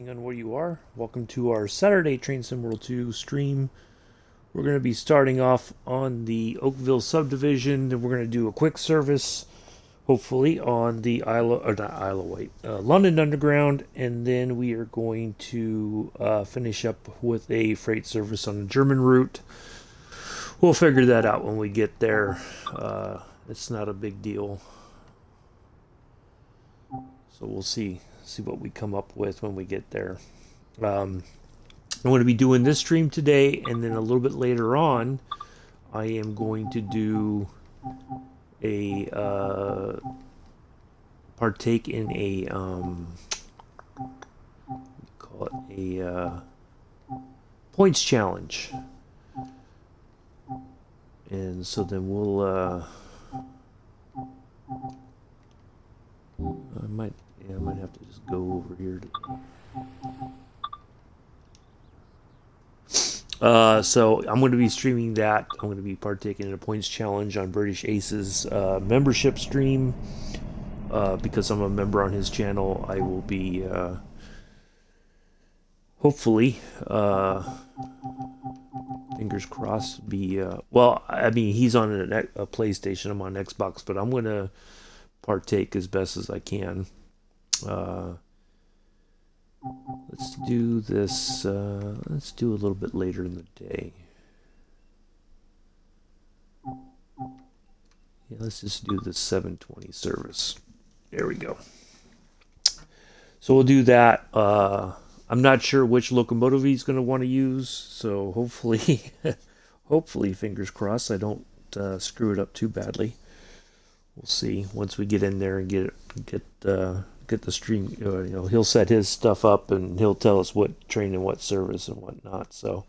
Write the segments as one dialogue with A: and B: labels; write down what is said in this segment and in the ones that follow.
A: On where you are. Welcome to our Saturday Train Sim World 2 stream. We're going to be starting off on the Oakville Subdivision, then we're going to do a quick service, hopefully, on the London Underground, and then we are going to finish up with a freight service on the German route. We'll figure that out when we get there. It's not a big deal. So we'll see what we come up with when we get there. I'm going to be doing this stream today, and then a little bit later on I am going to do a partake in a call it a points challenge, and so then we'll I might have to just go over here to... so I'm going to be streaming that. I'm going to be partaking in a points challenge on British Ace's membership stream. Because I'm a member on his channel, I will be hopefully, fingers crossed, well, I mean, he's on a PlayStation, I'm on Xbox, but I'm going to partake as best as I can. Let's do this, let's do a little bit later in the day. Yeah, let's just do the 7:20 service. There we go. So we'll do that. I'm not sure which locomotive he's going to want to use, so hopefully, hopefully, fingers crossed, I don't screw it up too badly. We'll see once we get in there and get the stream. You know, he'll set his stuff up and he'll tell us what train and what service and whatnot. So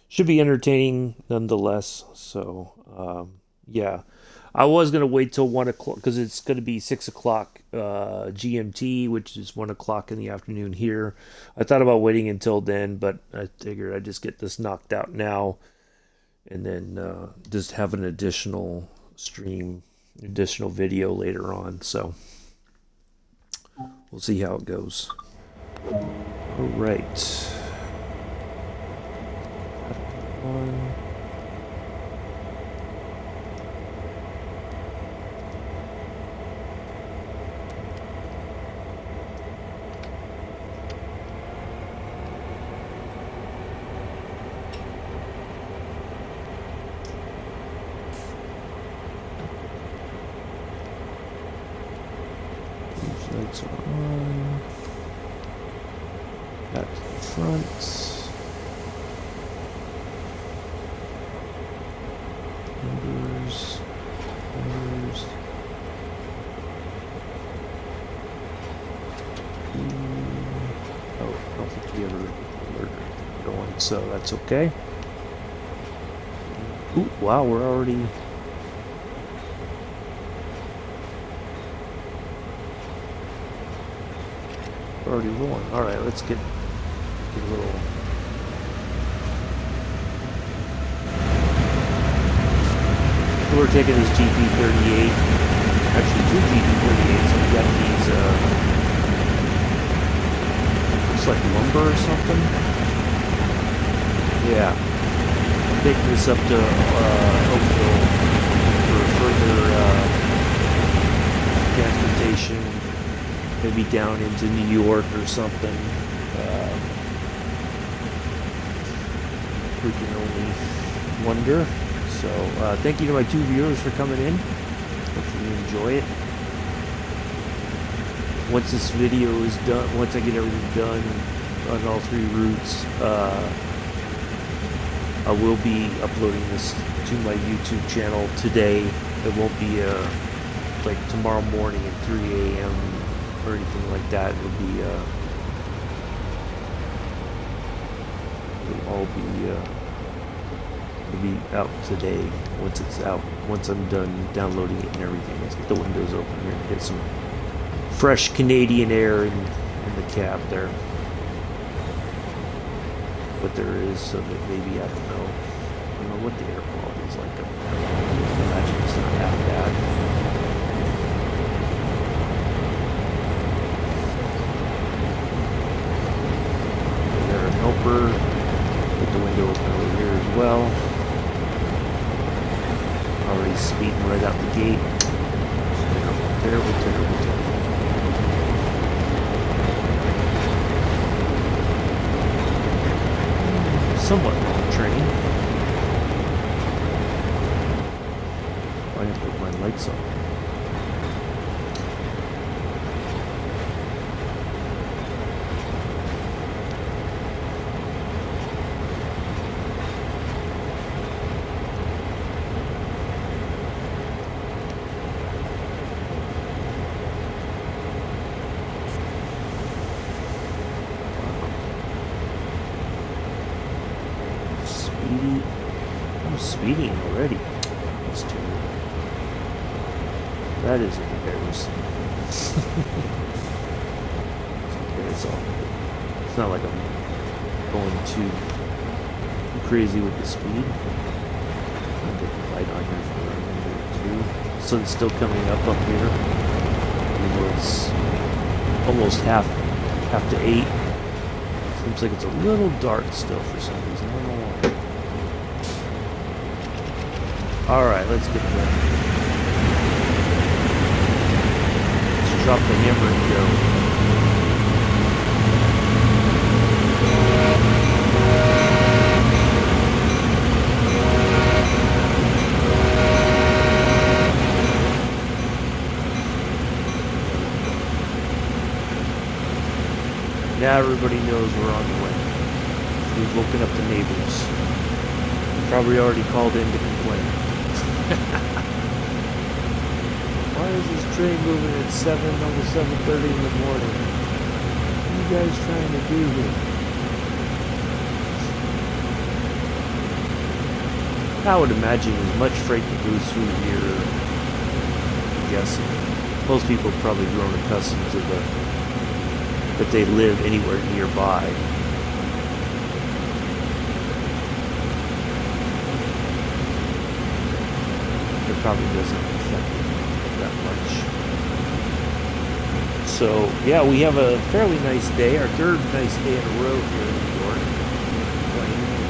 A: should be entertaining nonetheless. So yeah, I was gonna wait till 1 o'clock because it's gonna be 6 o'clock GMT, which is 1 o'clock in the afternoon here. I thought about waiting until then, but I figured I'd just get this knocked out now, and then just have an additional stream. Additional video later on, so we'll see how it goes. All right. Lights are on. Back to the front. Numbers. Oh, I don't think we ever alerted going, so that's okay. Ooh, wow, we're already... already rolling. All right, let's get a little. We're taking this GP38. Actually, two GP38s. We got these. Looks like lumber or something. Yeah, I'm taking this up to Oakville for further transportation. Maybe down into New York or something. We can only wonder. So, thank you to my 2 viewers for coming in. Hopefully you enjoy it. Once this video is done, once I get everything done on all 3 routes, I will be uploading this to my YouTube channel today. It won't be like tomorrow morning at 3 a.m. or anything like that. It'll all be out today once it's out. Once I'm done downloading it and everything. Let's get the windows open here and get some fresh Canadian air in the cab there. But there is of it, maybe, I don't know what the air quality is like. I imagine it's not that bad. bumper. Put the window open over here as well. Already speeding right out the gate. Terrible, terrible, terrible. Somewhat long train. I have to put my lights on. I'm speeding already. That's terrible. That is embarrassing. It's not like I'm going too crazy with the speed. I'll get the light on here for a minute or two. The sun's still coming up here. Even though it's almost half to 8. Seems like it's a little dark still for some reason. I don't know why. Alright, let's get going. Let's drop the hammer and go. Now everybody knows we're on the way. We've woken up the neighbors. Probably already called in to complain. Why is this train moving at 7, almost 7:30 in the morning? What are you guys trying to do here? I would imagine as much freight that goes through here, I'm guessing. Most people have probably grown accustomed to that they live anywhere nearby. It probably doesn't affect it that much. So, yeah, we have a fairly nice day, our third nice day in a row here in New York.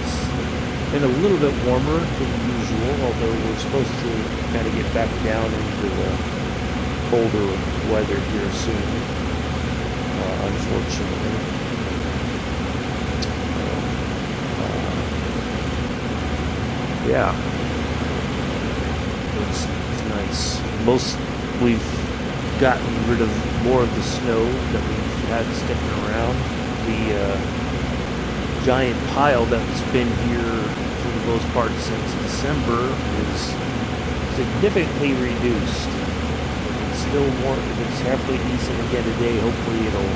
A: It's been a little bit warmer than usual, although we're supposed to kind of get back down into the colder weather here soon, unfortunately. Yeah. It's nice. We've gotten rid of more of the snow that we've had sticking around. The giant pile that's been here for the most part since December is significantly reduced. If it's still more, if it's halfway decent again today, hopefully it'll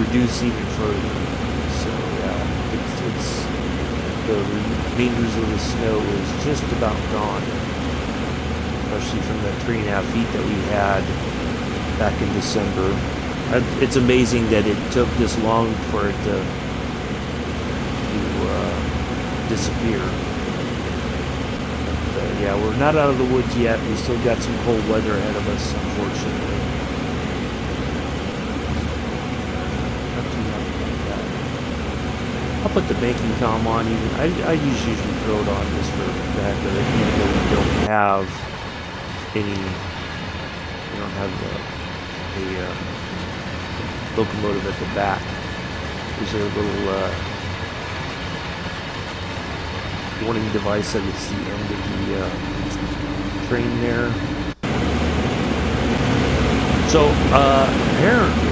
A: reduce even further. So yeah, it's the remainders of the snow is just about gone. Especially from the 3.5 feet that we had back in December. It's amazing that it took this long for it to disappear. But, yeah, we're not out of the woods yet. We still got some cold weather ahead of us, unfortunately. Not too happy about that. I'll put the banking comm on even. I usually throw it on just for the fact that even though we don't have any, we don't have the locomotive at the back. There's a little warning device that it's the end of the train there. So apparently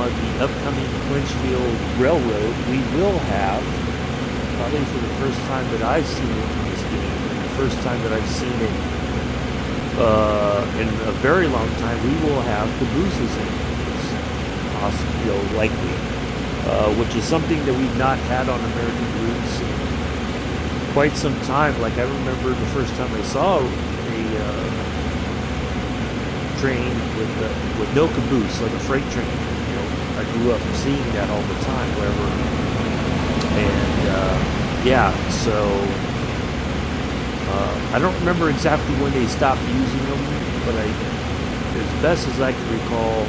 A: on the upcoming Clinchfield Railroad, we will have, probably for the first time that I've seen it in this game, and the first time that I've seen it in a very long time, we will have cabooses in it. It's possible, likely, which is something that we've not had on American routes in quite some time. Like I remember the first time I saw a train with no caboose, like a freight train. You know, I grew up seeing that all the time, wherever. And yeah, so I don't remember exactly when they stopped using them, but as best as I can recall,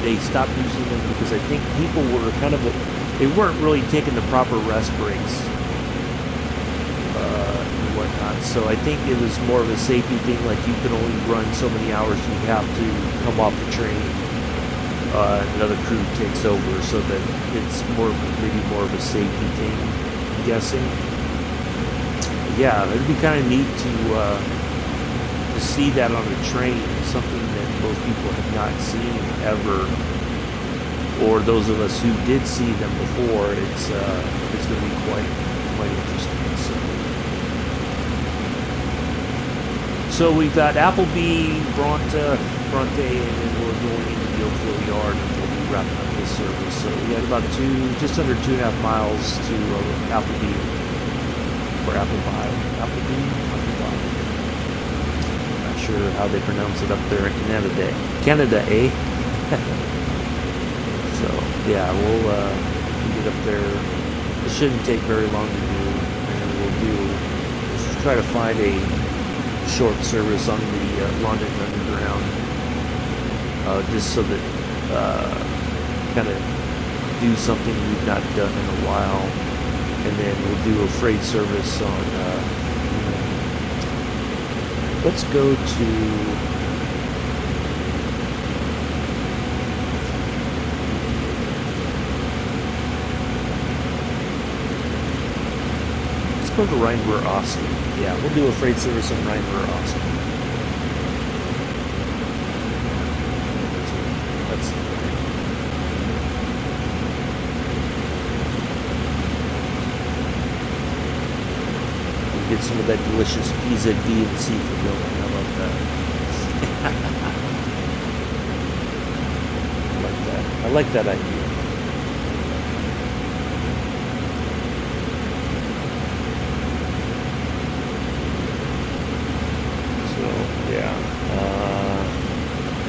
A: they stopped using them because I think people were they weren't really taking the proper rest breaks and whatnot. So I think it was more of a safety thing, like you can only run so many hours and you have to come off the train. Another crew takes over, so that it's maybe more of a safety thing, I'm guessing. Yeah, it'd be kind of neat to see that on a train, something that most people have not seen ever, or those of us who did see them before. It's going to be quite interesting. So we've got Appleby, Bronte, and then we're going into the Oakville Yard, and we'll be wrapping up this service. So we had about just under 2.5 miles to Appleby, or Appleby. Not sure how they pronounce it up there in Canada, eh? So yeah, we'll get up there. It shouldn't take very long to do, and we'll try to find a short service on the London Underground, just so that kind of do something we've not done in a while, and then we'll do a freight service on. Let's go to. Go to Rhineborough, Austin. Yeah, we'll do a freight service in Rhineborough, Austin. That's the plan. We'll get some of that delicious PZD and seafood going. How about that? I like that idea.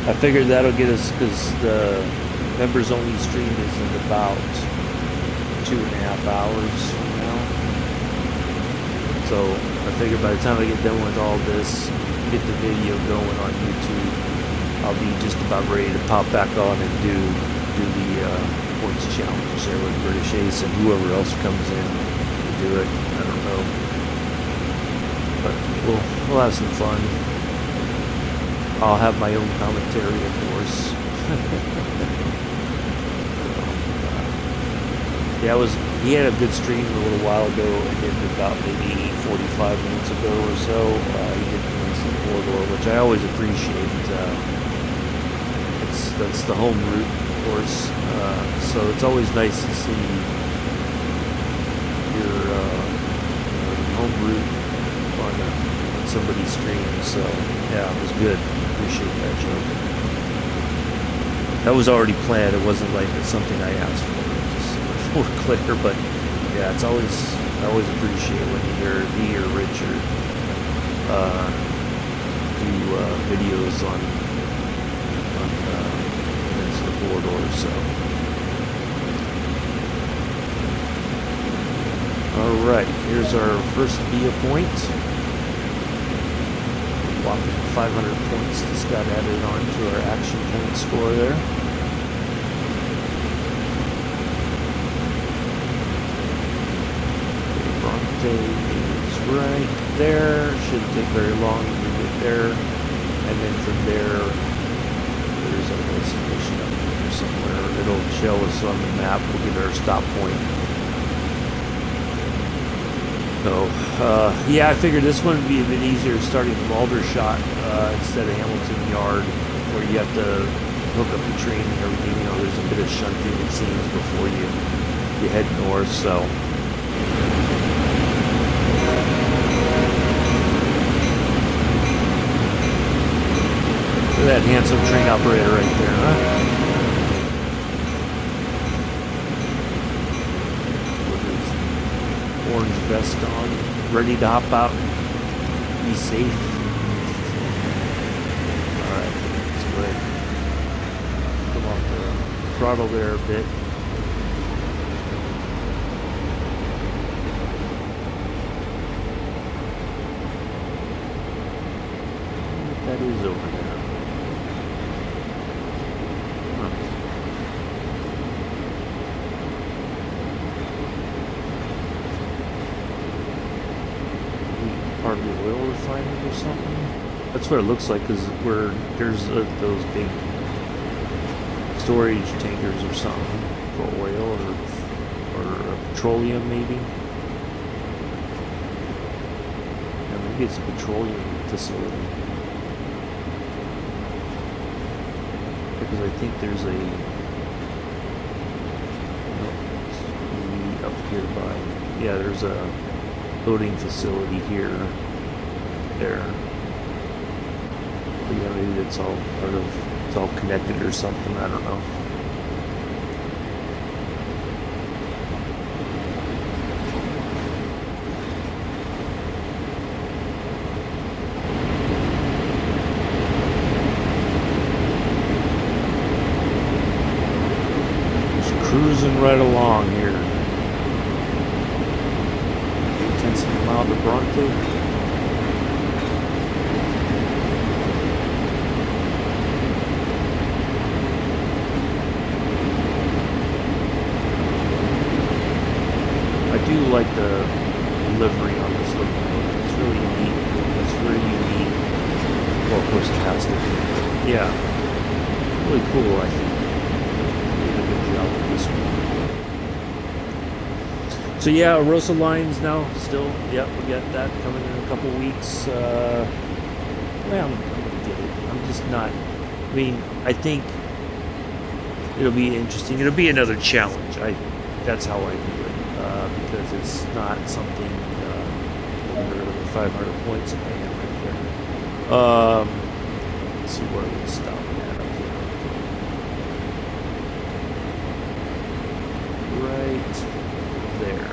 A: I figured that'll get us, because the members only stream is in about 2.5 hours from now. So I figured by the time I get done with all this, get the video going on YouTube, I'll be just about ready to pop back on and do the points challenge there with British Ace and whoever else comes in to do it. I don't know, but we'll have some fun. I'll have my own commentary, of course. Yeah, he had a good stream a little while ago. I did about maybe 45 minutes ago or so. He did the corridor, which I always appreciate. That's the home route, of course. So it's always nice to see your home route on somebody's stream. So yeah, it was good. Appreciate that, Joe. That was already planned. It wasn't like it's something I asked for. Just more clear, but yeah, I always appreciate when you hear me or Richard do videos on the corridor. So, all right, here's our first via point. 500 points just got added on to our action point score there. Bronte is right there. Shouldn't take very long to get there. And then from there, there's a destination up here somewhere. It'll show us on the map. We'll get our stop point. So, yeah, I figured this one would be a bit easier starting from Aldershot instead of Hamilton Yard, where you have to hook up the train and everything. You know, there's a bit of shunting, it seems, before you head north. So, look at that handsome train operator right there, huh? Orange vest on, ready to hop out and be safe. Alright, let's go ahead. Come off the throttle there a bit. That is over there. Huh. find it or something. That's what it looks like, because where there's those big storage tankers or something for oil or petroleum, maybe. Yeah, maybe it's a petroleum facility. Because I think there's a maybe up here by, yeah, there's a loading facility here, there. But yeah, maybe it's all part of, it's all connected or something, I don't know. Cruising right along here. 10th of a mile to Bronte. I do like the livery on this locomotive. It's really unique. It's very unique. Well, of course it has to be. Yeah. Really cool, I think. This one. So yeah, Arosa lines now still. Yep, we got that coming in a couple weeks. Well, I'm gonna get it. I'm just not. I mean, I think it'll be interesting. It'll be another challenge. That's how I do it, because it's not something under 500 points I am right there. Let's see where we stop at. Right there.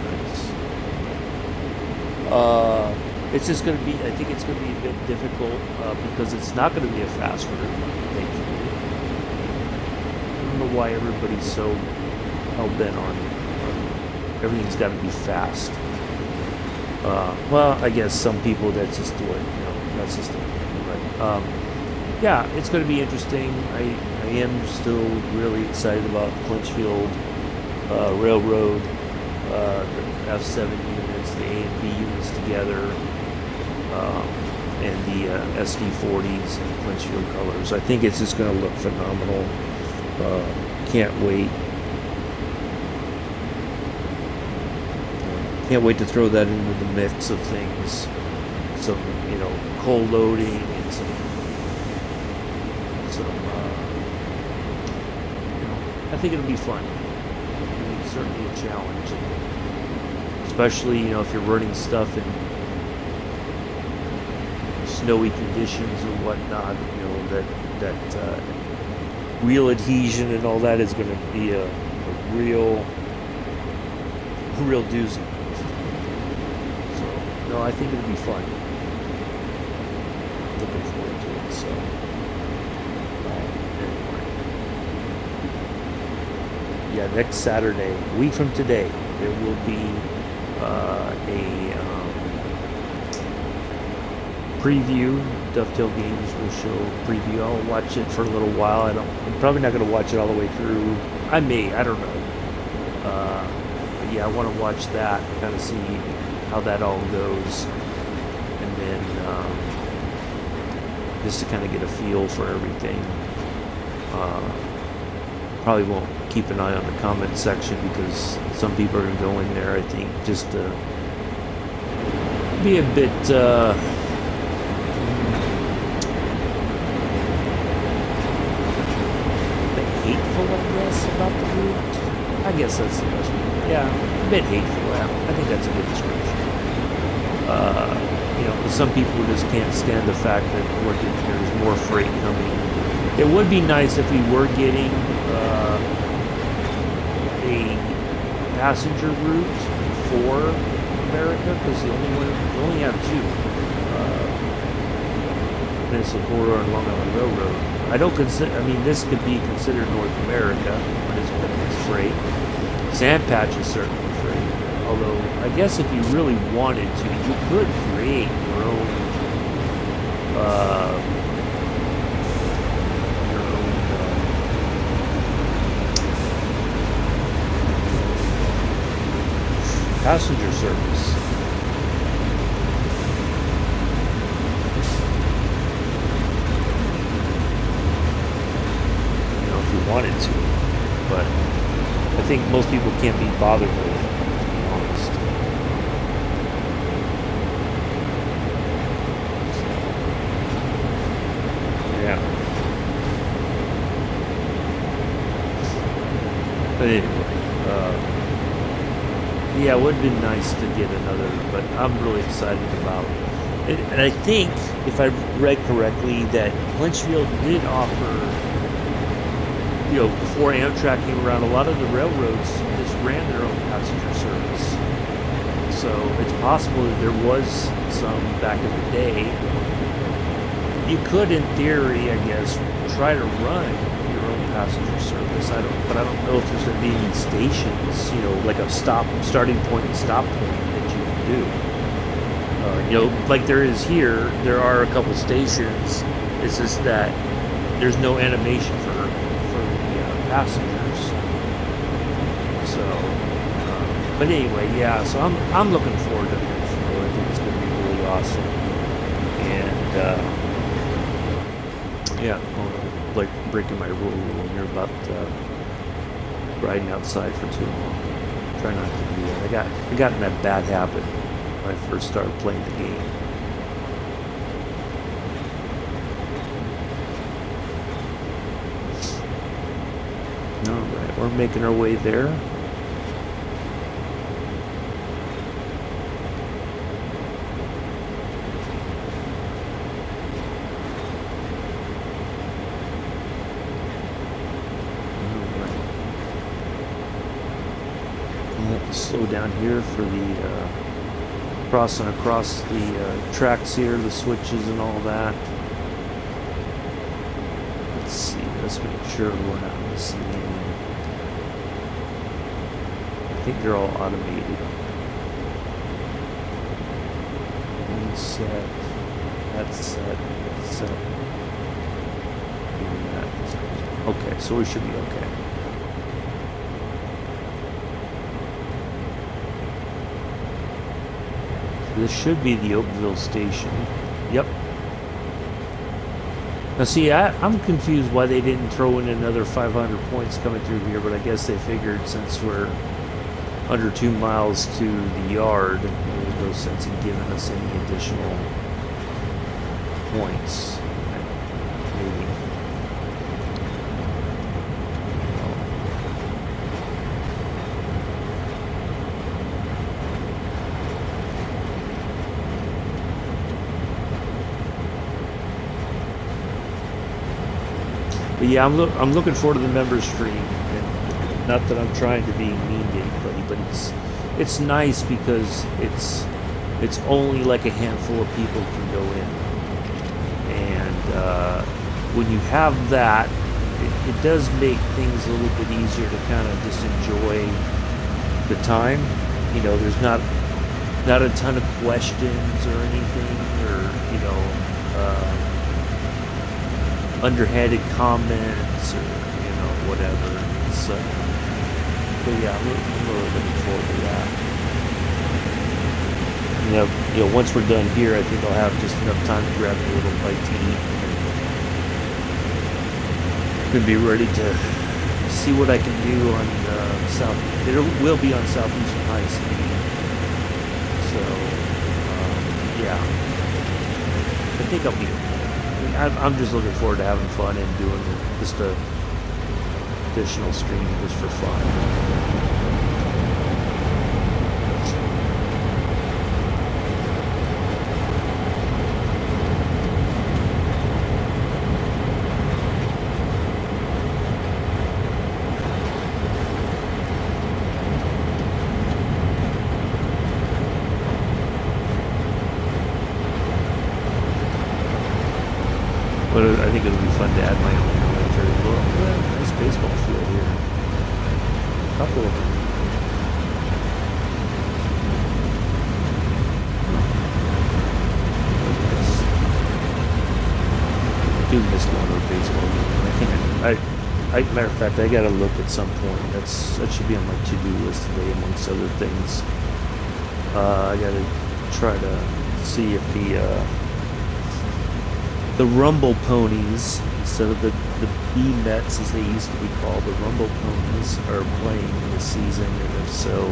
A: Nice. It's just going to be, I think it's going to be a bit difficult because it's not going to be a fast route. I don't know why everybody's so hell-bent on everything's got to be fast. Well, I guess some people, that's just the way, you know, that's just the way. But, yeah, it's going to be interesting. I am still really excited about Clinchfield Railroad, the F7 units, the A and B units together, and the SD40s and Clinchfield colors. I think it's just going to look phenomenal. Can't wait. Can't wait to throw that into the mix of things. Some, you know, coal loading and some I think it'll be fun. It's certainly a challenge, especially, you know, if you're running stuff in snowy conditions or whatnot. You know, that wheel adhesion and all that is going to be a real doozy. So, no, I think it'll be fun. Looking forward to it. So. Yeah, next Saturday, a week from today, there will be a preview. Dovetail Games will show preview. I'll watch it for a little while. I'm probably not going to watch it all the way through. I may, I don't know. But yeah, I want to watch that, kind of see how that all goes, and then just to kind of get a feel for everything. Probably won't keep an eye on the comment section because some people are going to go in there, I think, just to be a bit hateful, I guess, about the route. I guess that's the best one. Yeah, a bit hateful. I think that's a good description. You know, some people just can't stand the fact that there's more freight coming. It would be nice if we were getting a passenger route for America, because we only have two. Peninsula Corridor and Long Island Railroad. I don't consider. I mean, this could be considered North America when it's freight. Sand Patch is certainly freight. Although, I guess if you really wanted to, you could create your own. Passenger service. wanted to, but I think most people can't be bothered with it, to be honest. Yeah. But anyway, yeah, it would have been nice to get another, but I'm really excited about it. And I think, if I read correctly, that Lynchfield did offer, you know, before Amtrak came around, a lot of the railroads just ran their own passenger service. So it's possible that there was some back in the day. You could, in theory, I guess, try to run your own passenger service. But I don't know if there's going to be any stations, you know, like a starting point and stop point that you can do. You know, like there is here, there are a couple stations. It's just that there's no animation for the passengers. So, but anyway, yeah. So I'm looking forward to this show. I think it's going to be really awesome. And yeah, I'm like breaking my rule here about riding outside for too long. Try not to do that. I got in that bad habit when I first started playing the game. Alright, we're making our way there. I'll have to slow down here for the crossing across the tracks here, the switches and all that. Let's see, let's make sure we're not missing any. I think they're all automated. One set, that's set, that's set. And that. Okay, so we should be okay. This should be the Oakville station. Yep. Now see, I'm confused why they didn't throw in another 500 points coming through here, but I guess they figured since we're under 2 miles to the yard, there's no sense in giving us any additional points. Maybe. But yeah, I'm looking forward to the members stream, and not that I'm trying to be mean to anybody, but it's nice because it's only like a handful of people can go in, and when you have that, it does make things a little bit easier to kind of just enjoy the time. You know, there's not a ton of questions or anything, or you know. Underhanded comments or you know whatever. So, but yeah, I'm really looking forward to that. You know, once we're done here, I think I'll have just enough time to grab a little bite to eat. I'm gonna be ready to see what I can do on South. It will be on Southeastern High Speed. So yeah, I think I'll be okay. I'm just looking forward to having fun and doing just a additional stream just for fun. But I think it'll be fun to add my own commentary. Well, nice baseball field here. A couple of them. Nice. I do miss going to a baseball game. Matter of fact, I gotta look at some point. That should be on my to-do list today, amongst other things. I gotta try to see if the Rumble Ponies in So the B-Mets, as they used to be called, the Rumble Ponies, are playing this season, and if so,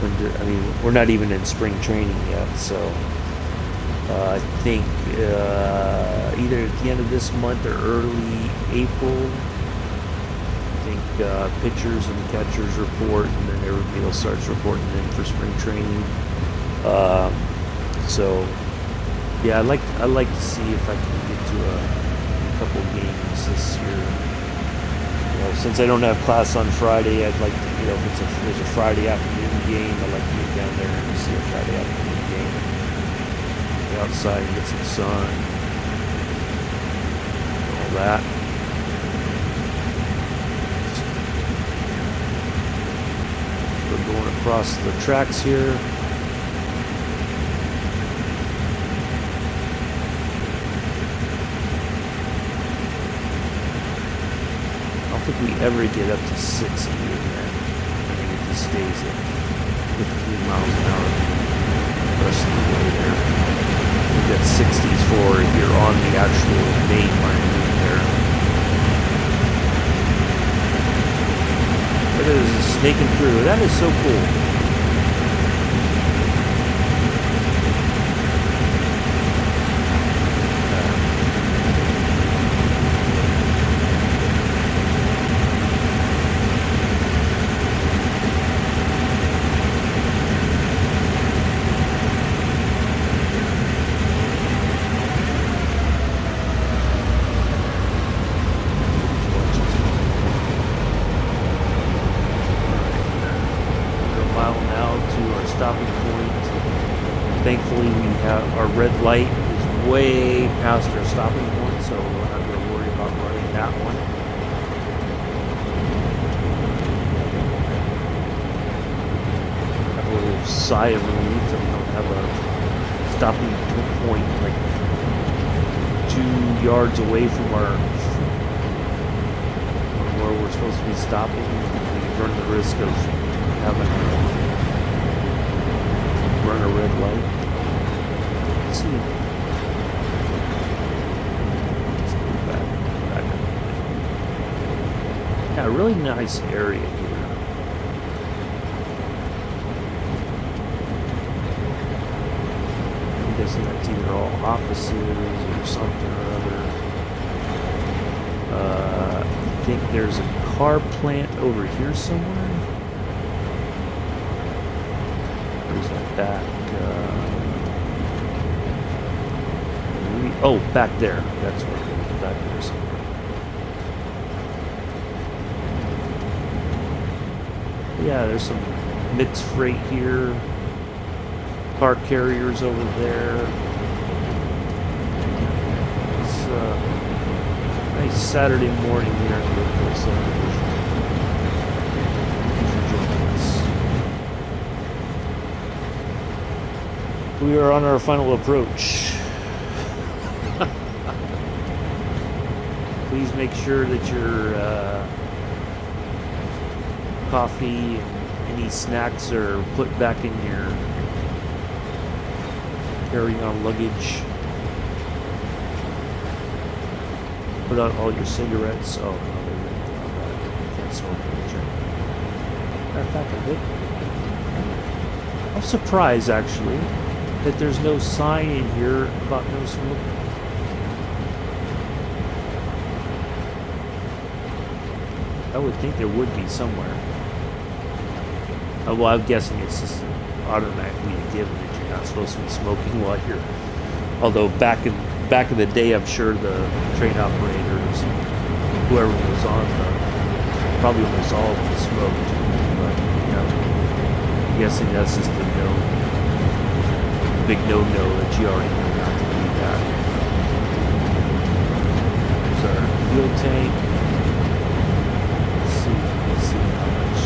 A: I mean, we're not even in spring training yet, so I think either at the end of this month or early April, I think pitchers and catchers report, and then everybody else starts reporting in for spring training. So yeah, I'd like to see if I can get to a couple games this year. You know, since I don't have class on Friday, I'd like to, you know, if there's a Friday afternoon game, I'd like to get down there and see a Friday afternoon game. Get outside and get some sun. All that. We're going across the tracks here. I don't think we ever get up to 60 in that. I think it just stays at 15 miles an hour the rest of the way there. We've got 60s for if you're on the actual main line there. It is snaking through. That is so cool. Thankfully, we have our red light is way past our stopping point, so we're not going to worry about running that one. Have a little sigh of relief that we don't have a stopping point like 2 yards away from where we're supposed to be stopping. We run the risk of having run a red light. Let's see. Let's go back. Yeah, really nice area here. I'm guessing that's either all offices or something or other. I think there's a car plant over here somewhere. Back, oh, back there. That's where it is, back there somewhere. Yeah, there's some mixed freight here. Car carriers over there. It's a nice Saturday morning here in the Oakville Subdivision. Thank you for joining us. We are on our final approach. Please make sure that your coffee and any snacks are put back in your carry-on luggage. Put out all your cigarettes. Oh, no, they can't smoke in the train. Matter of fact, I did. I'm surprised, actually, that there's no sign in here about no smoking. I would think there would be somewhere. Well, I'm guessing it's just automatically given that you're not supposed to be smoking while you're. Although back in the day, I'm sure the train operators, whoever was on probably almost all of them smoked. But you know, I'm guessing that's just a big no-no that you already know not to do that. There's our fuel tank. Let's see how much.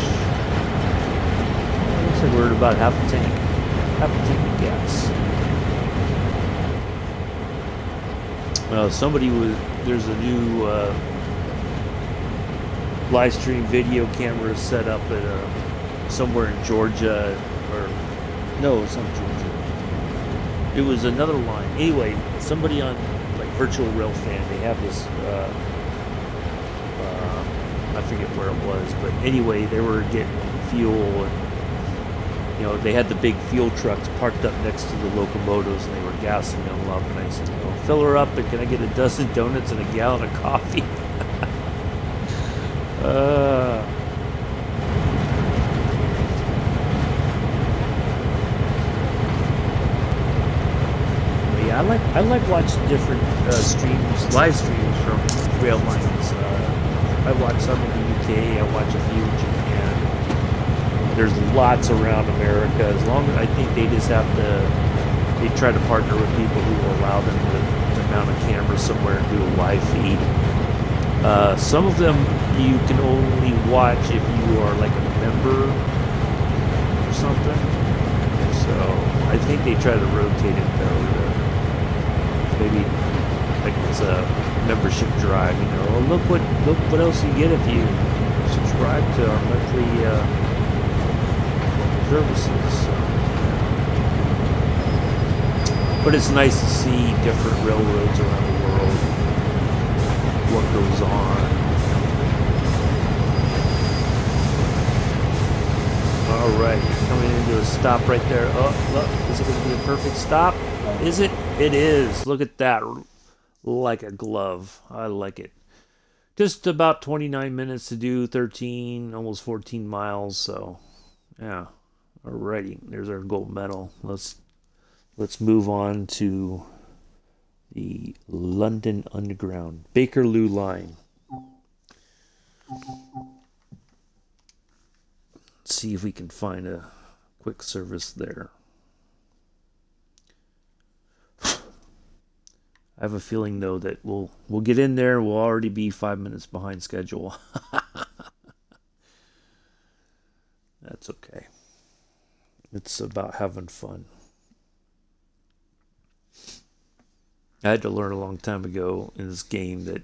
A: Looks like we're at about half a tank of gas. There's a new live stream video camera set up at somewhere in Georgia, or no, it's not Georgia. It was another line. Anyway, somebody on like virtual rail fan. They have this, I forget where it was, but anyway, they were getting fuel, and they had the big fuel trucks parked up next to the locomotives, and they were gassing them up. And I said, fill her up, and can I get a dozen donuts and a gallon of coffee? Yeah, I like watching different live streams from rail lines. I watch some in the UK. I watch a few in Japan. There's lots around America. As long as I think they just have to, they try to partner with people who will allow them to mount a camera somewhere and do a live feed. Some of them you can only watch if you are like a member or something. So I think they try to rotate it though. Maybe like it's a membership drive, Oh, look what else you get if you subscribe to our monthly services. So, but it's nice to see different railroads around the world, what goes on. All right, coming into a stop right there. Oh, look, is it going to be a perfect stop? Is it? It is. Look at that. Like a glove. I like it. Just about 29 minutes to do 13, almost 14 miles. So, yeah. Alrighty. There's our gold medal. Let's move on to the London Underground. Bakerloo Line. Let's see if we can find a quick service there. I have a feeling, though, that we'll get in there. We'll already be 5 minutes behind schedule. That's okay. It's about having fun. I had to learn a long time ago in this game that,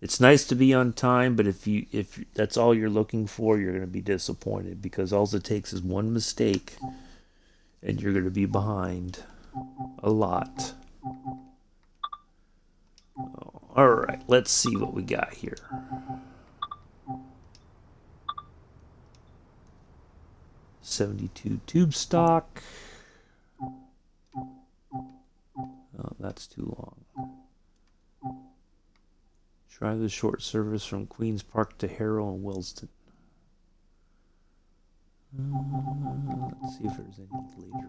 A: it's nice to be on time, but if that's all you're looking for, you're going to be disappointed, because all it takes is one mistake and you're going to be behind a lot. All right, let's see what we got here. '72 tube stock. Oh, that's too long. Try the short service from Queen's Park to Harrow and Wealdstone. Let's see if there's any later.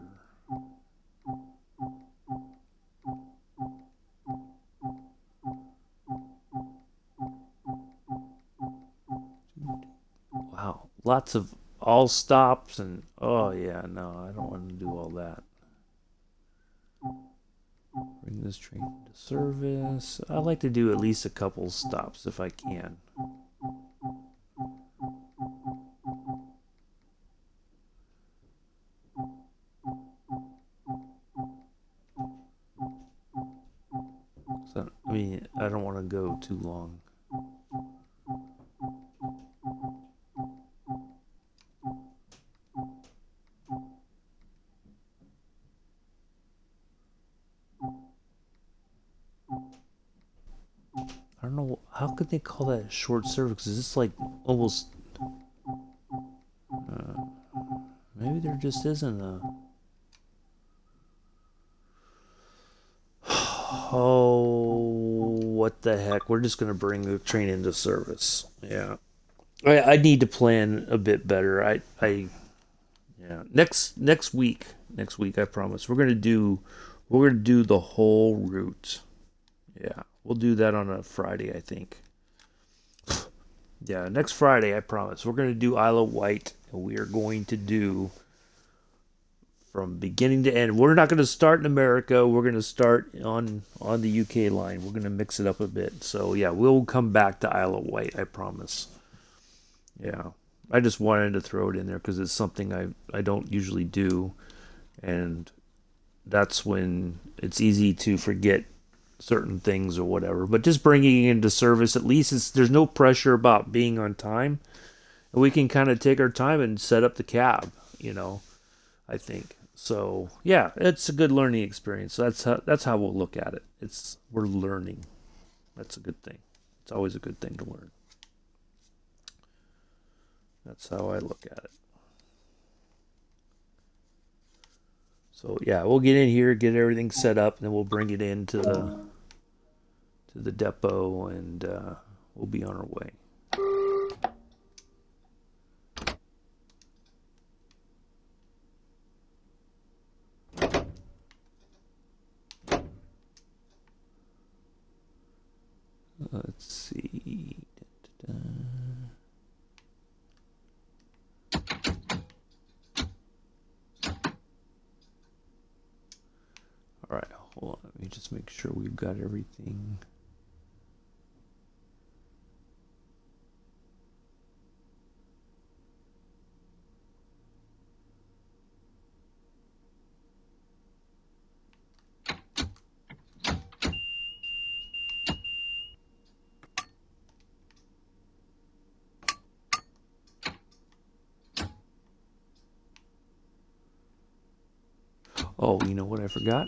A: Wow, lots of all stops and oh yeah, no, I don't want to do all that. Bring this train into service. I like to do at least a couple stops if I can. So, I mean, I don't want to go too long. I don't know, how could they call that a short service? Is this like almost... maybe there just isn't a... Oh, what the heck? We're just going to bring the train into service. Yeah. I need to plan a bit better. Yeah. Next week, I promise. We're going to do the whole route. Yeah. We'll do that on a Friday, I think. Yeah, next Friday, I promise. We're going to do Isle of Wight, and we are going to do from beginning to end. We're not going to start in America. We're going to start on the UK line. We're going to mix it up a bit. So, yeah, we'll come back to Isle of Wight, I promise. Yeah, I just wanted to throw it in there because it's something I don't usually do. And that's when it's easy to forget certain things or whatever, but just bringing it into service, at least there's no pressure about being on time, and we can kind of take our time and set up the cab, I think. So yeah, it's a good learning experience. That's how we'll look at it. We're learning. That's a good thing. It's always a good thing to learn. That's how I look at it. So yeah, we'll get in here, get everything set up, and then we'll bring it into the depot, and we'll be on our way. Let's see. All right, hold on. Let me just make sure we've got everything. Oh, you know what I forgot?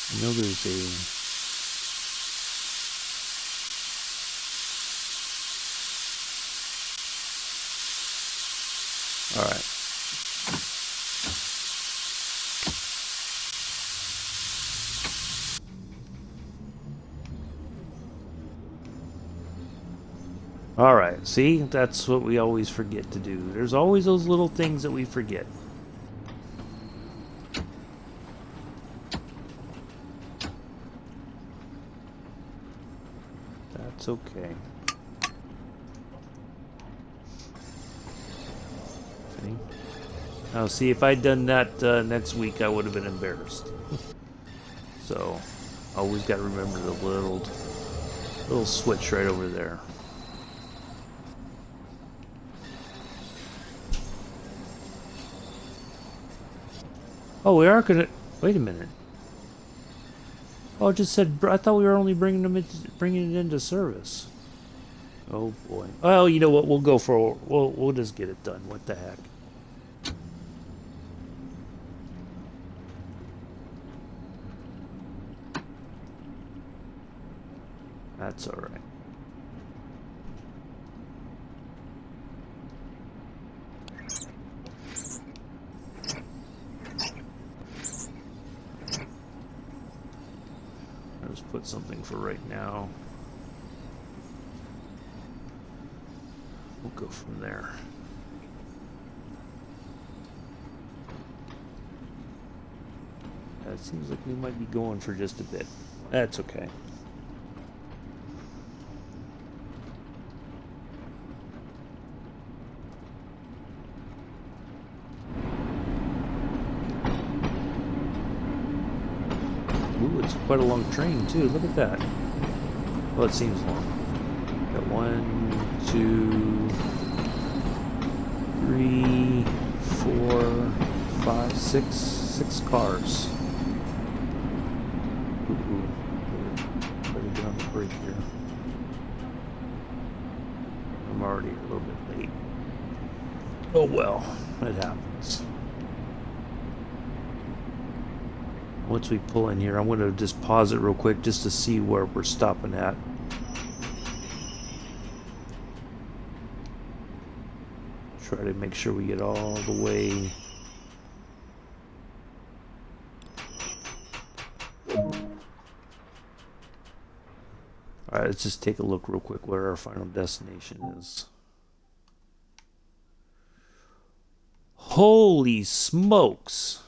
A: I know there's all right. All right, see, that's what we always forget to do. There's always those little things that we forget. That's okay. See? Now, see, if I'd done that next week, I would have been embarrassed. So, always got to remember the little switch right over there. Oh, we are gonna. Wait a minute. Oh, it just said. I thought we were only bringing it into service. Oh boy. Well, you know what? We'll go for. We'll just get it done. What the heck? That's all right. Let's put something for right now. We'll go from there. It seems like we might be going for just a bit. That's okay. Ooh, it's quite a long train too. Look at that. Well, it seems long. Got 1, 2, 3, 4, 5, 6 cars. Ooh, better get on the brake here. I'm already a little bit late. Oh well, it happens. Once we pull in here, I'm going to just pause it real quick just to see where we're stopping at. Try to make sure we get all the way. Alright, let's just take a look real quick where our final destination is. Holy smokes!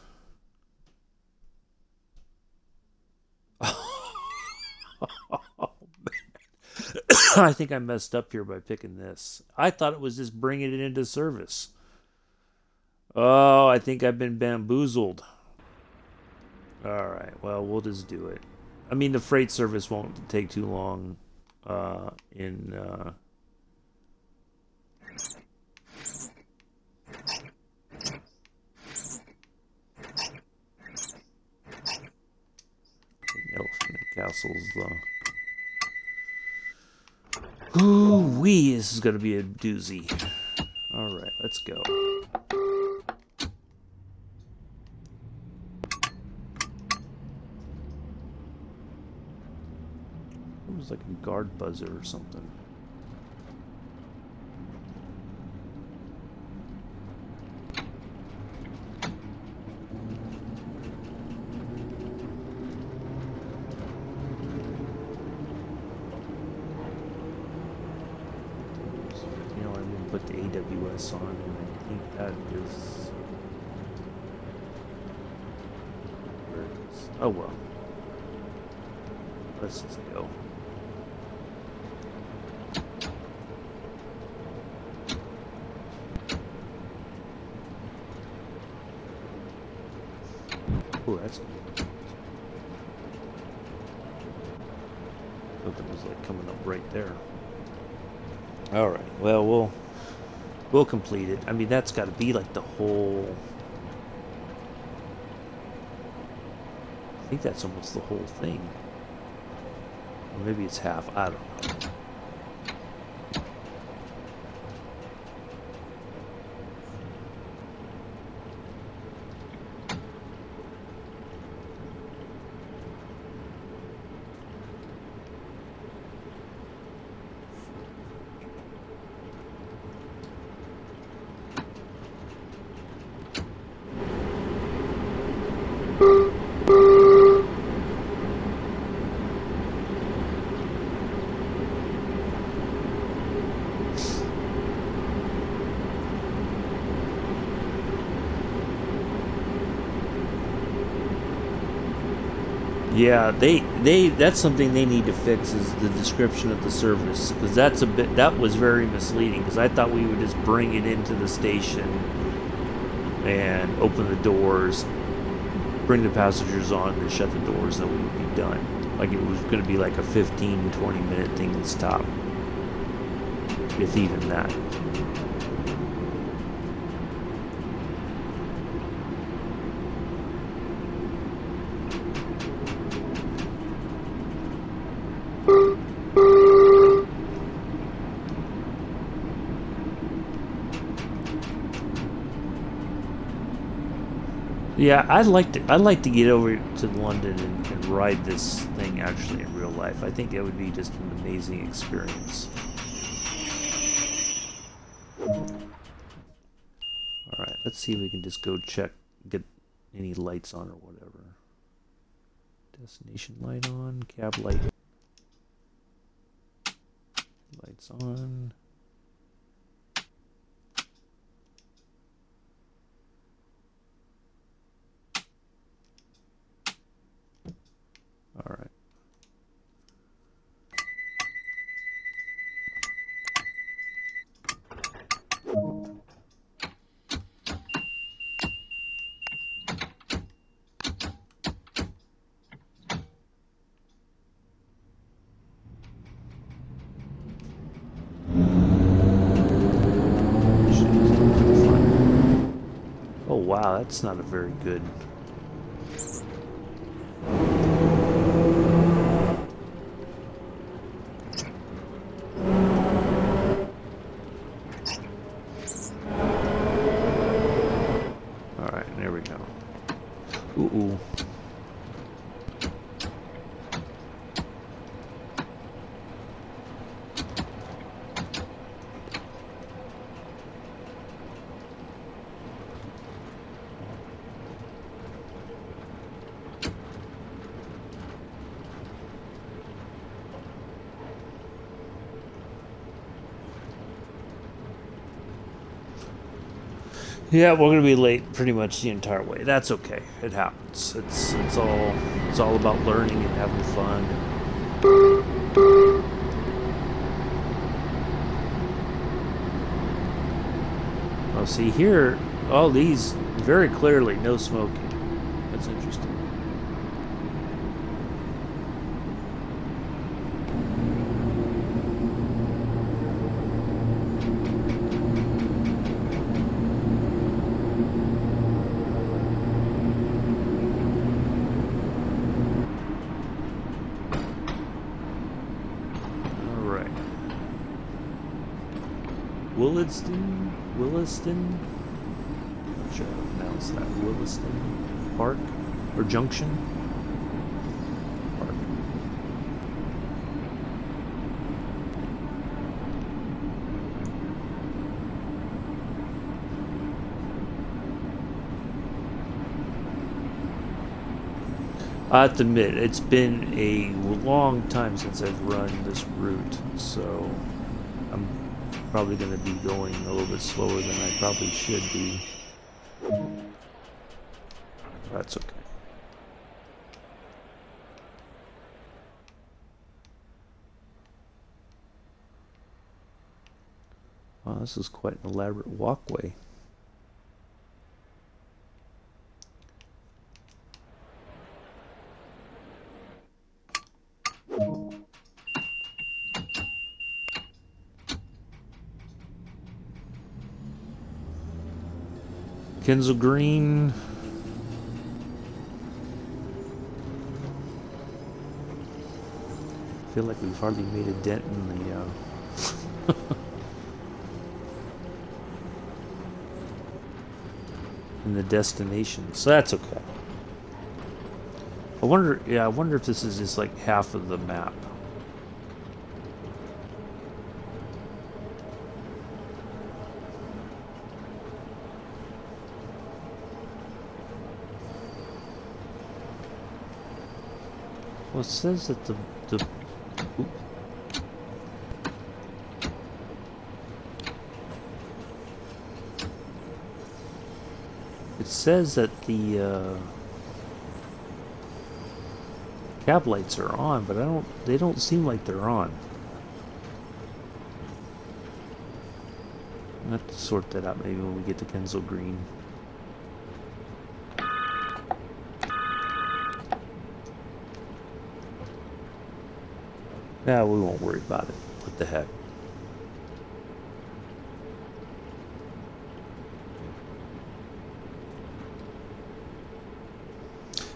A: I think I messed up here by picking this. I thought it was just bringing it into service. Oh, I think I've been bamboozled. Alright, well, we'll just do it. I mean, the freight service won't take too long in... Elephant Castle's Ooh-wee, this is gonna be a doozy. Alright, let's go. It was like a guard buzzer or something. Put the AWS on, and I think that is where it is. Oh well. Let's just go. Oh, that's good. Something was like coming up right there. All right. Well, we'll complete it. I mean, that's got to be like the whole... I think that's almost the whole thing. Or maybe it's half. I don't know. Yeah, that's something they need to fix, is the description of the service, because that was very misleading, because I thought we would just bring it into the station and open the doors, bring the passengers on and shut the doors, and then we would be done. Like it was going to be like a 15-20 minute thing to stop, if even that. Yeah, I'd like to get over to London and ride this thing actually in real life. I think it would be just an amazing experience. Alright, let's see if we can just go check, get any lights on or whatever. Destination light on, cab light. Lights on. All right. Oh wow, that's not a very good. Ooh. Yeah, we're gonna be late pretty much the entire way. That's okay. It happens. It's all about learning and having fun. Oh, see here, All these very clearly no smoking. That's interesting. Williston? Not sure how to pronounce that. Williston Park? Or Junction? Park. I have to admit, it's been a long time since I've run this route, so I'm probably going to be going a little bit slower than I probably should be. That's okay. Wow, this is quite an elaborate walkway. Kensal Green. I feel like we've hardly made a dent in the in the destination, so that's okay. I wonder if this is just like half of the map. Well, it says that the it says that the cab lights are on, but they don't seem like they're on. I'll have to sort that out maybe when we get to Kensal Green. Yeah, we won't worry about it. What the heck?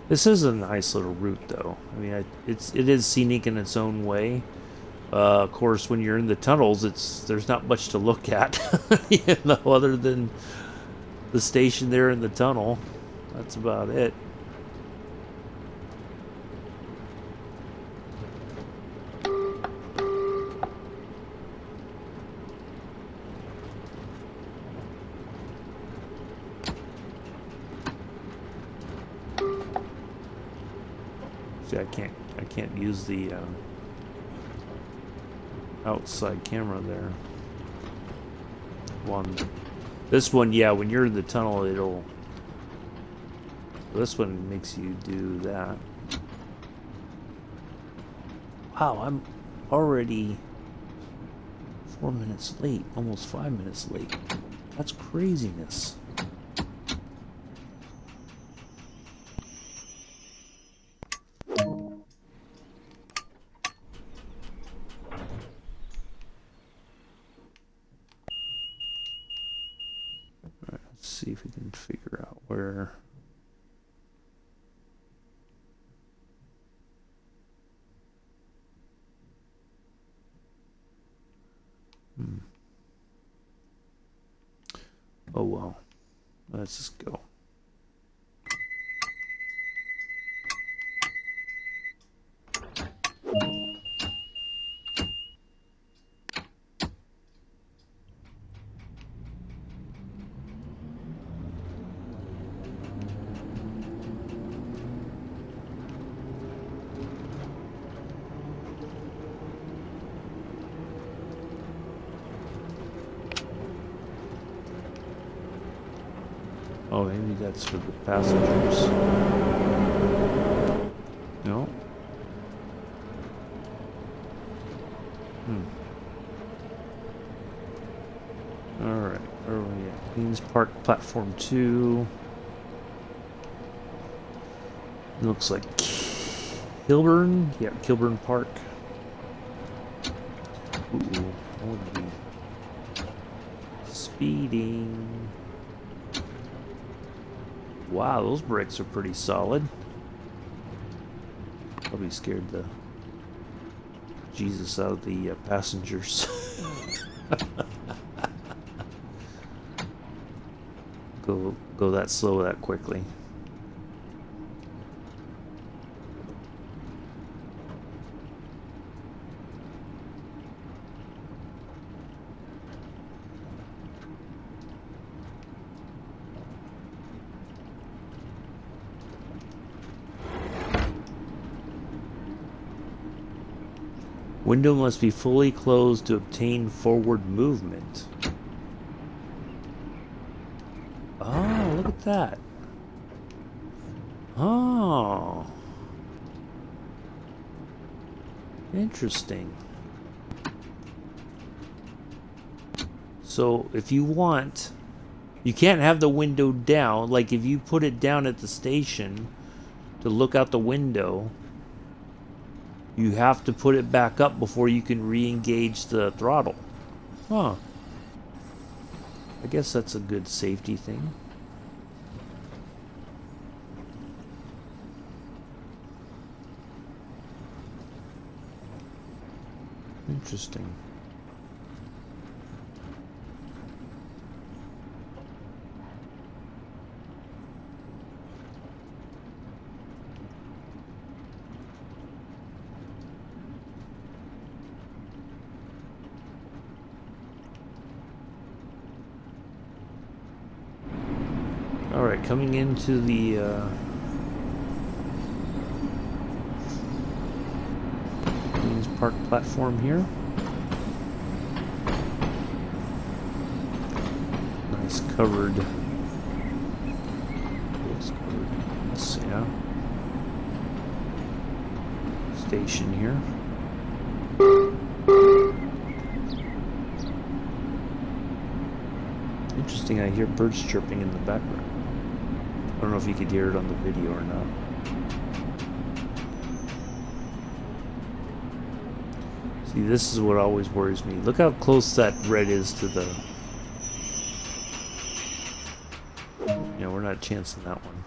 A: This is a nice little route, though. I mean, it is scenic in its own way. Of course, when you're in the tunnels, there's not much to look at, you know, other than the station there in the tunnel. That's about it. I can't use the outside camera there. This one, yeah, when you're in the tunnel, this one makes you do that. Wow, I'm already 4 minutes late, almost 5 minutes late. That's craziness. See if we can figure out where. Oh well, let's just go. Oh, maybe that's for the passengers. No? Alright, where are we at? Queens Park Platform 2. It looks like Kilburn. Yeah, Kilburn Park. Ooh, I would be speeding. Wow, those brakes are pretty solid. Probably scared the Jesus out of the passengers. Go that slow that quickly. Window must be fully closed to obtain forward movement. Oh, look at that. Oh. Interesting. So, if you want, you can't have the window down. Like, if you put it down at the station to look out the window, you have to put it back up before you can re-engage the throttle. Huh. I guess that's a good safety thing. Interesting. Alright, coming into the Queens Park platform here. Nice covered. Yeah. Station here. Interesting, I hear birds chirping in the background. I don't know if you could hear it on the video or not. See, this is what always worries me. Look how close that red is to the... Yeah, we're not chancing that one.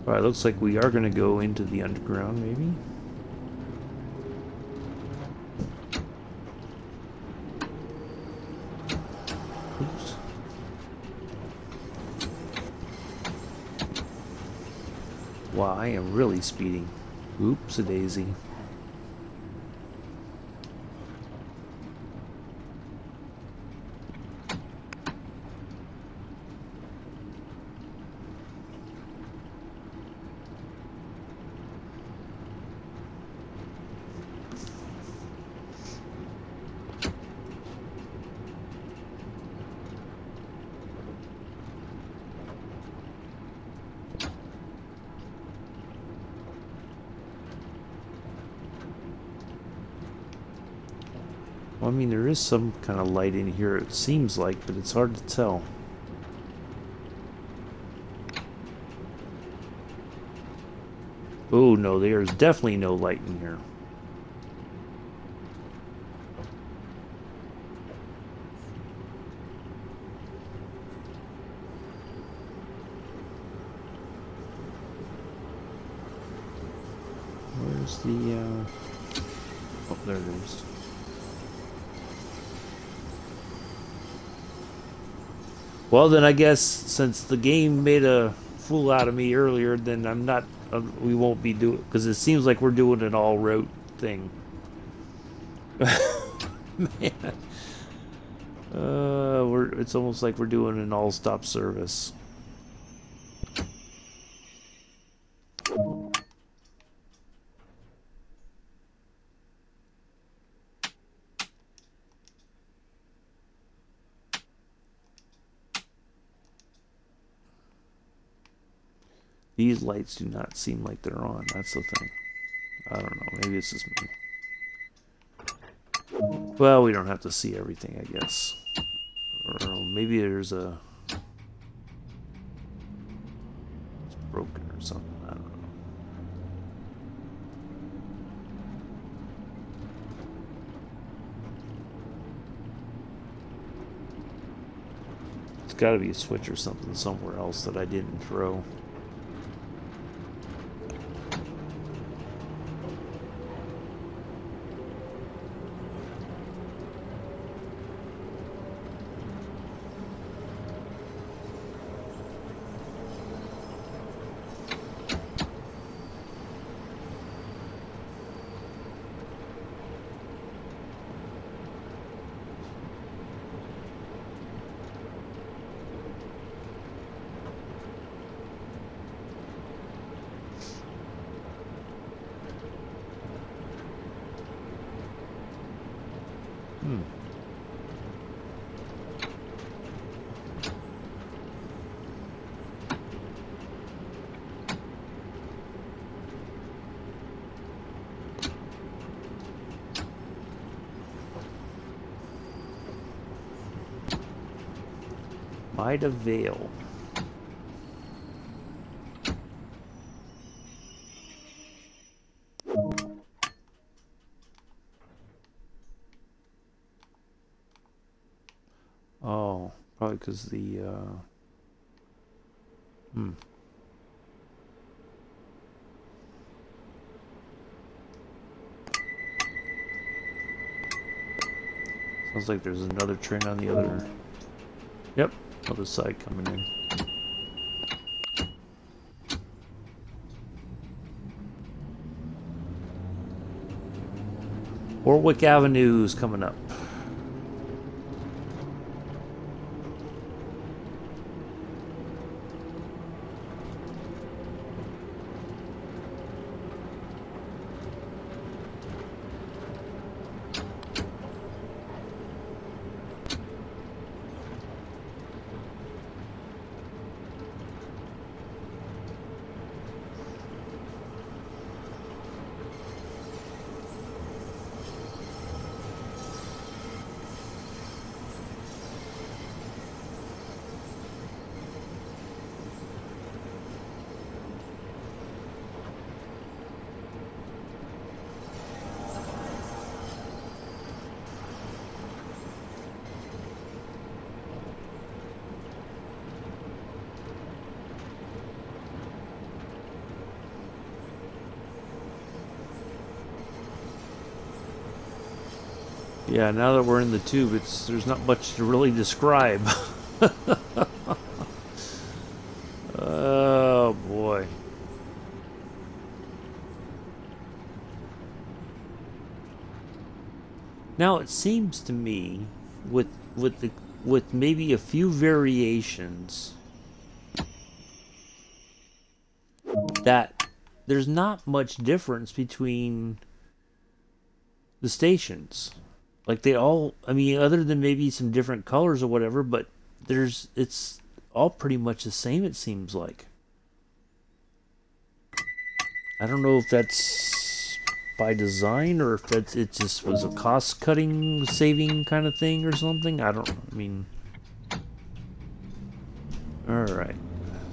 A: Alright, looks like we are going to go into the underground, maybe? Oops. Wow, I am really speeding. Oops-a-daisy. Well, I mean, there is some kind of light in here, it seems like, but it's hard to tell. Oh, no, there's definitely no light in here. Where's the, oh, there it is. Well, then I guess since the game made a fool out of me earlier, then I'm not, we won't be doing, because it seems like we're doing an all-route thing. Man. It's almost like we're doing an all-stop service. These lights do not seem like they're on. That's the thing. I don't know. Maybe it's just me. Well, we don't have to see everything, I guess. Or maybe there's a... It's broken or something. I don't know. It's got to be a switch or something somewhere else that I didn't throw. Ida Vale. Oh, probably because the sounds like there's another train on the other. Yep. Other side coming in. Warwick Avenue's coming up. Yeah, now that we're in the tube, there's not much to really describe. Oh boy. Now it seems to me, with maybe a few variations, that there's not much difference between the stations. Like they all, I mean, other than maybe some different colors or whatever, but it's all pretty much the same, it seems like. I don't know if that's by design or if it just was a cost-cutting, saving kind of thing or something. I don't know. I mean, alright.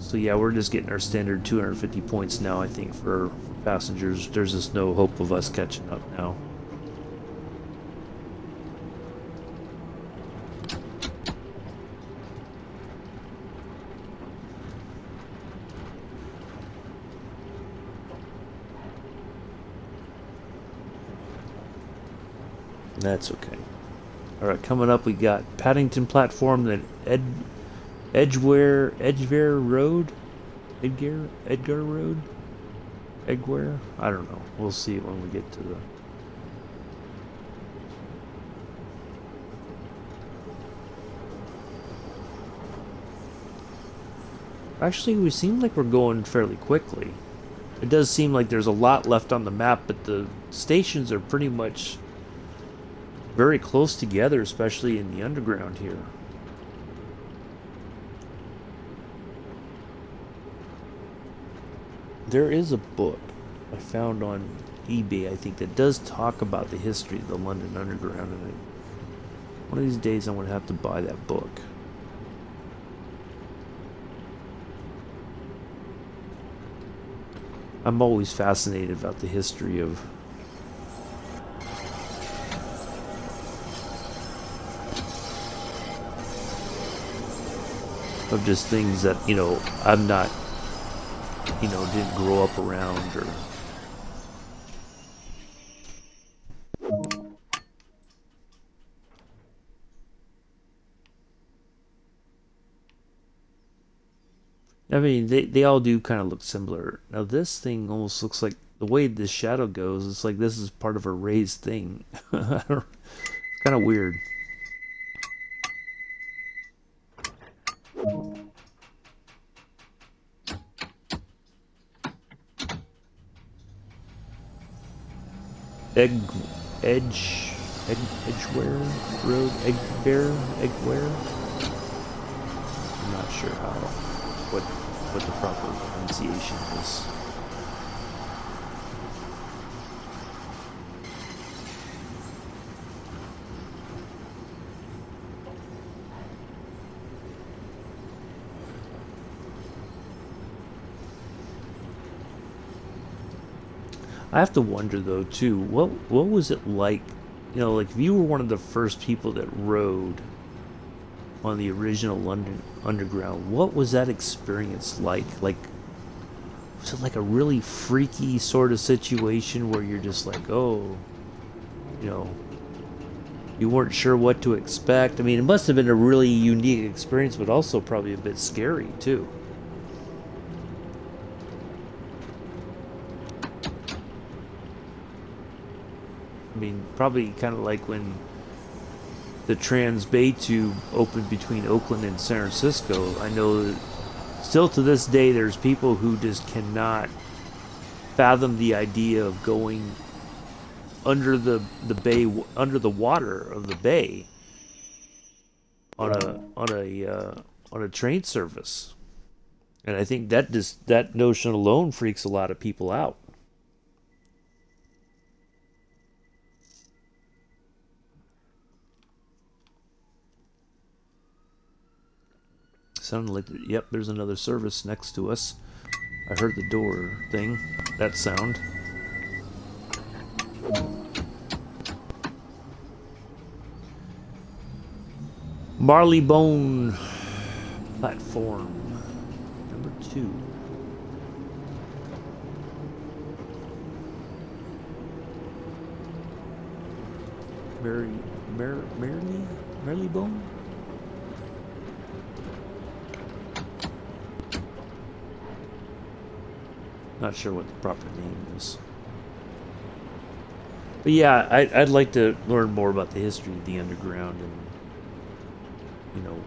A: So yeah, we're just getting our standard 250 points now, I think, for passengers. There's just no hope of us catching up now. That's okay. Alright, coming up we got Paddington Platform, then Edgware Road? Edgar Road? Edgware? I don't know. We'll see when we get to the... Actually, we seem like we're going fairly quickly. It does seem like there's a lot left on the map, but the stations are pretty much very close together, especially in the underground here. There is a book I found on eBay, I think, that does talk about the history of the London Underground, and one of these days I'm going to have to buy that book. I'm always fascinated about the history of just things that, you know, I'm not, you know, didn't grow up around, or I mean, they all do kind of look similar. Now this thing almost looks like, the way this shadow goes, it's like this is part of a raised thing. It's kind of weird. Edgeware Road, Eggware. I'm not sure what the proper pronunciation is. I have to wonder though too, what was it like, you know, like if you were one of the first people that rode on the original London Underground, what was that experience like? Like, was it like a really freaky sort of situation where you're just like, oh, you know, you weren't sure what to expect? I mean, it must have been a really unique experience, but also probably a bit scary too. I mean, probably kind of like when the Trans Bay Tube opened between Oakland and San Francisco. I know that still to this day there's people who just cannot fathom the idea of going under the bay, under the water of the bay on a train service. And I think that notion alone freaks a lot of people out. Sounded like, yep, there's another service next to us. I heard the door thing, that sound. Marleybone platform number 2. Marleybone? Not sure what the proper name is. But yeah, I'd like to learn more about the history of the underground, and you know,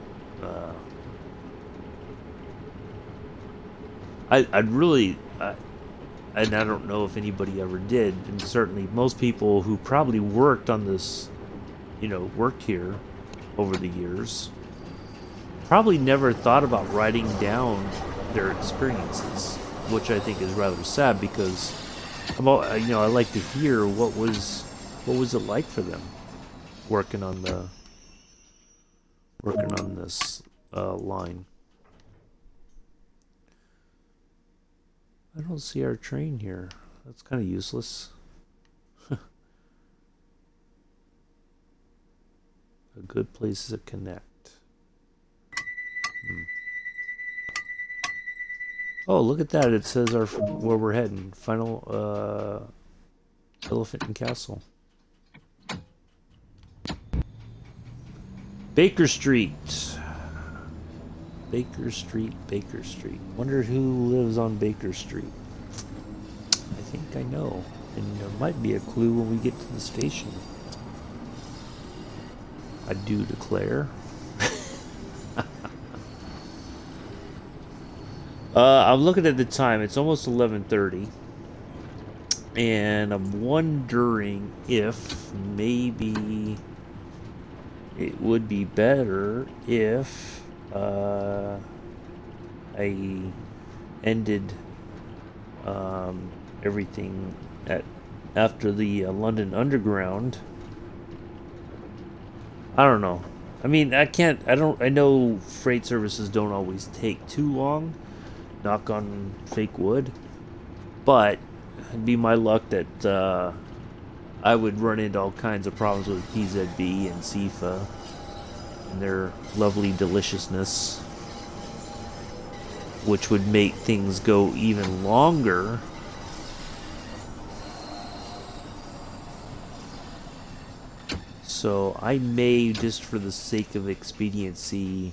A: I'd really, and I don't know if anybody ever did, and certainly most people who probably worked on this, you know, worked here over the years, probably never thought about writing down their experiences, which I think is rather sad, because you know, I like to hear what was it like for them working on this line. I don't see our train here. That's kind of useless. A good place to connect. Oh, look at that. It says where we're heading. Final Elephant and Castle. Baker Street. Baker Street, Baker Street. Wonder who lives on Baker Street. I think I know. And there might be a clue when we get to the station. I do declare. I'm looking at the time. It's almost 11:30. And I'm wondering if maybe it would be better if I ended everything after the London Underground. I don't know. I mean, I know freight services don't always take too long. Knock on fake wood. But it'd be my luck that I would run into all kinds of problems with PZB and SIFA and their lovely deliciousness, which would make things go even longer. So I may, just for the sake of expediency,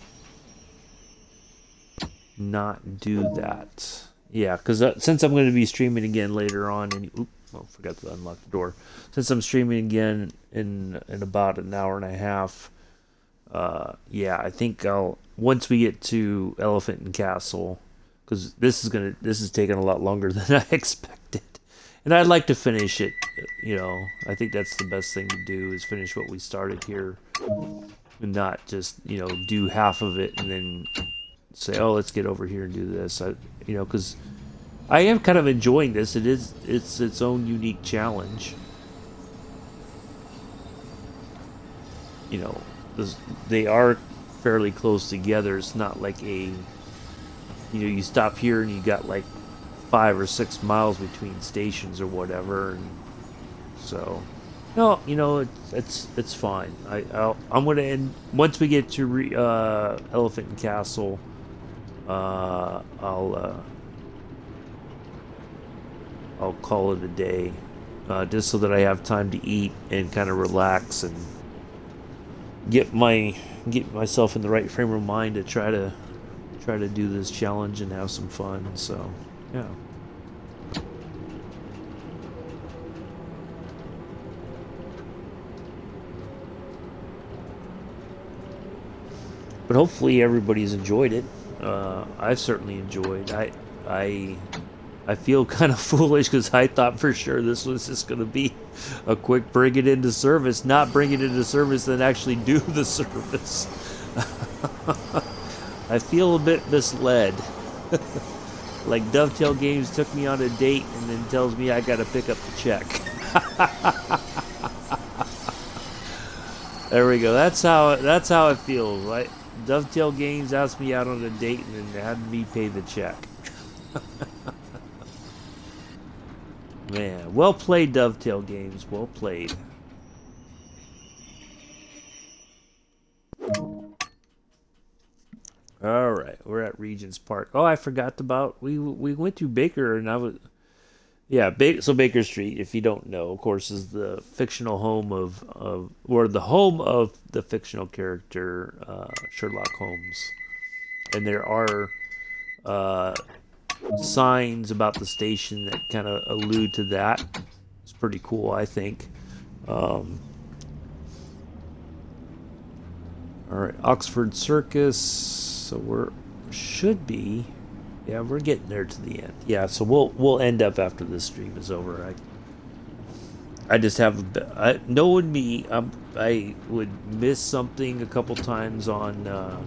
A: not do that. Yeah, because since I'm going to be streaming again later on, and forgot to unlock the door. Since I'm streaming again in about an hour and a half, yeah, I think once we get to Elephant and Castle, because this is taking a lot longer than I expected, and I'd like to finish it. You know, I think that's the best thing to do, is finish what we started here, and not just, you know, do half of it and then say, oh, let's get over here and do this. You know, because I am kind of enjoying this. It's its own unique challenge. You know, they are fairly close together. It's not like you know, you stop here and you got like 5 or 6 miles between stations or whatever, and so no, you know, it's fine. I'm gonna end once we get to Elephant and Castle. I'll call it a day, just so that I have time to eat and kind of relax and get myself in the right frame of mind to try to do this challenge and have some fun. So yeah. But hopefully everybody's enjoyed it. I've certainly enjoyed. I feel kind of foolish because I thought for sure this was just going to be a quick bring it into service, not bring it into service, then actually do the service. I feel a bit misled. Like Dovetail Games took me on a date and then tells me I got to pick up the check. There we go. That's how it feels, right? Dovetail Games asked me out on a date and then had me pay the check. Man, well played, Dovetail Games. Well played. All right, we're at Regent's Park. Oh, I forgot about we went to Baker, and I was so Baker Street, if you don't know, of course, is the fictional home or the home of the fictional character Sherlock Holmes, and there are signs about the station that kind of allude to that. It's pretty cool, I think. All right, Oxford Circus. So we're getting there to the end. Yeah, so we'll end up after this stream is over. I just have knowing me, I would miss something a couple times on a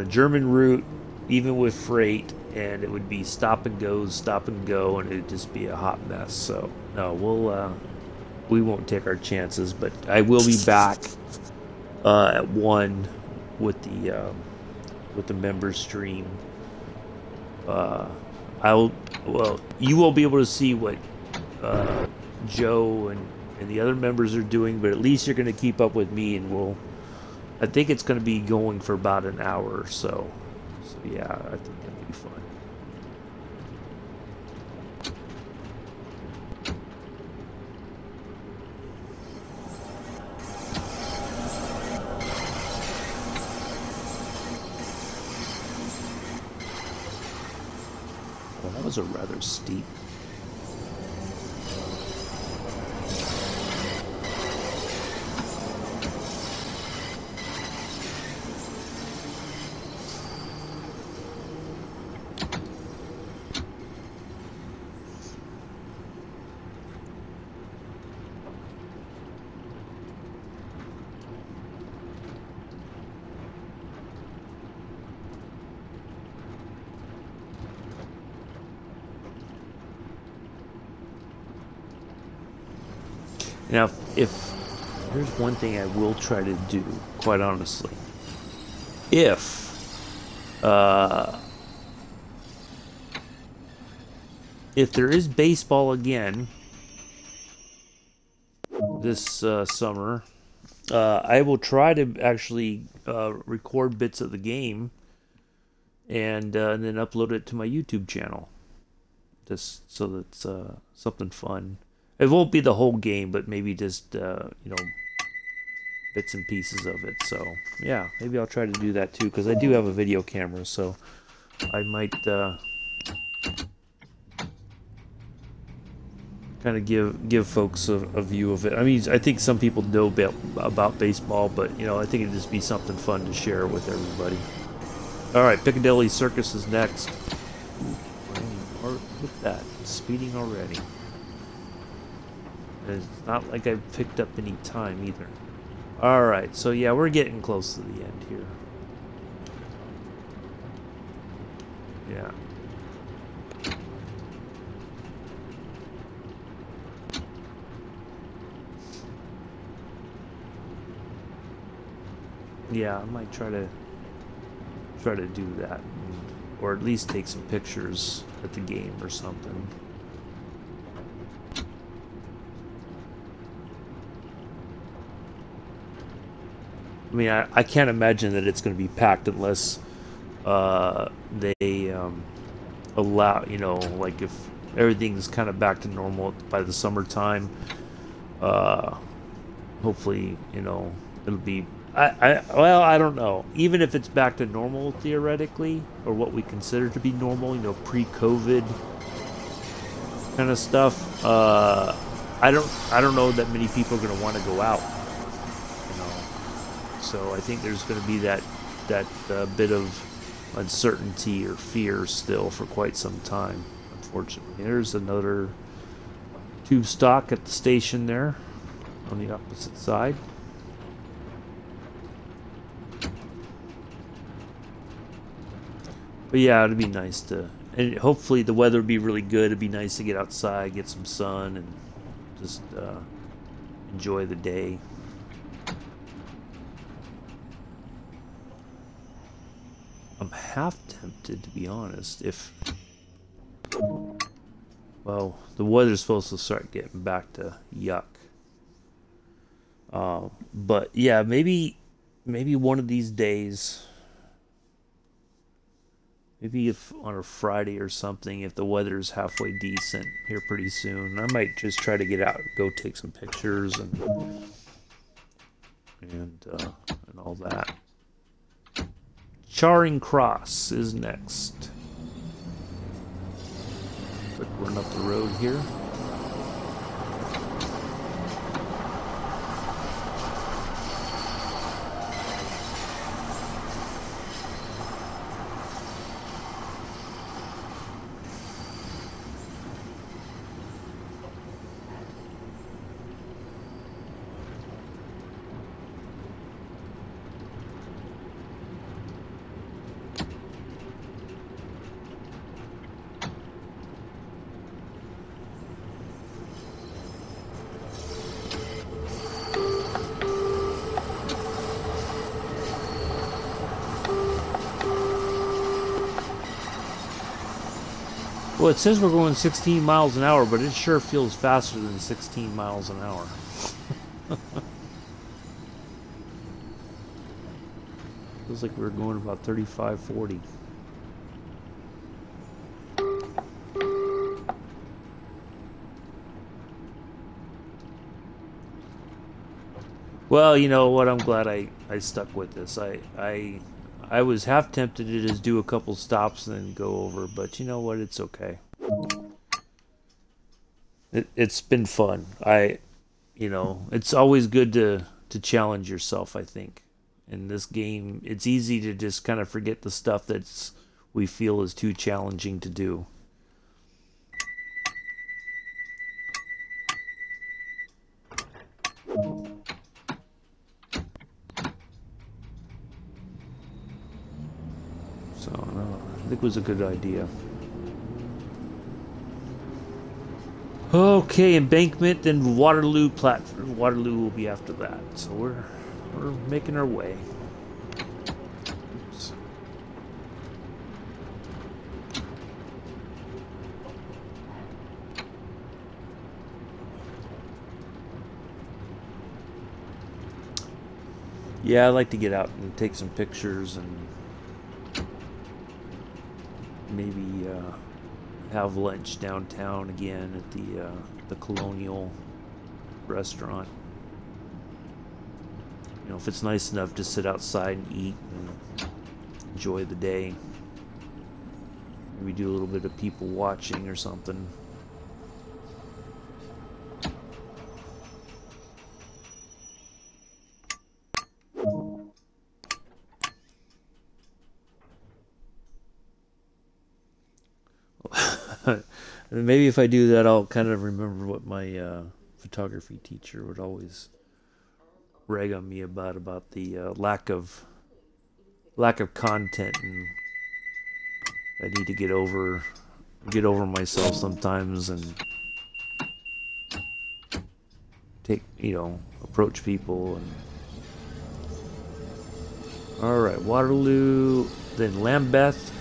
A: German route, even with freight, and it would be stop and go, and it'd just be a hot mess. So no, we won't take our chances, but I will be back at 1 with the members stream. You won't be able to see what Joe and the other members are doing, but at least you're going to keep up with me, and I think it's going to be going for about an hour or so. So yeah, I think that'll be fun. Well, that was a rather steep. Now, if there's one thing I will try to do, quite honestly, if there is baseball again this summer, I will try to actually record bits of the game and then upload it to my YouTube channel, just so that's something fun. It won't be the whole game, but maybe just you know, bits and pieces of it. So yeah, maybe I'll try to do that too, because I do have a video camera, so I might kind of give folks a view of it. I mean, I think some people know about baseball, but you know, I think it'd just be something fun to share with everybody. All right, Piccadilly Circus is next. Ooh, look at that, speeding already. It's not like I've picked up any time either. All right, so yeah, we're getting close to the end here. Yeah. Yeah, I might try to do that, or at least take some pictures at the game or something. I mean, I can't imagine that it's going to be packed unless they allow, you know, like if everything's kind of back to normal by the summertime. Hopefully, you know, it'll be. Well, I don't know. Even if it's back to normal theoretically, or what we consider to be normal, you know, pre-COVID kind of stuff. I don't know that many people are going to want to go out. You know, so I think there's going to be that bit of uncertainty or fear still for quite some time. Unfortunately, there's another tube stock at the station there on the opposite side. But yeah, it'd be nice to, and hopefully the weather would be really good. It'd be nice to get outside, get some sun, and just enjoy the day. I'm half tempted, to be honest, if, well, the weather's supposed to start getting back to yuck. But yeah, maybe one of these days, maybe if on a Friday or something, if the weather's halfway decent here pretty soon, I might just try to get out, go take some pictures and all that. Charing Cross is next. Quick run up the road here. Well, it says we're going 16 miles an hour, but it sure feels faster than 16 miles an hour. Feels like we're going about 35, 40. Well, you know what? I'm glad I stuck with this. I was half tempted to just do a couple stops and then go over, but you know what? It's okay. It's been fun. You know, it's always good to challenge yourself, I think. In this game, it's easy to just kind of forget the stuff that's we feel is too challenging to do. So, no, I think it was a good idea. Okay, embankment, then Waterloo platform. Waterloo will be after that. So we're making our way. Oops. Yeah, I like to get out and take some pictures and maybe have lunch downtown again at the Colonial restaurant. You know, if it's nice enough to sit outside and eat and enjoy the day. Maybe do a little bit of people watching or something. Maybe if I do that, I'll kind of remember what my photography teacher would always rag on me about the lack of content, and I need to get over myself sometimes and approach people. And all right, Waterloo, then Lambeth.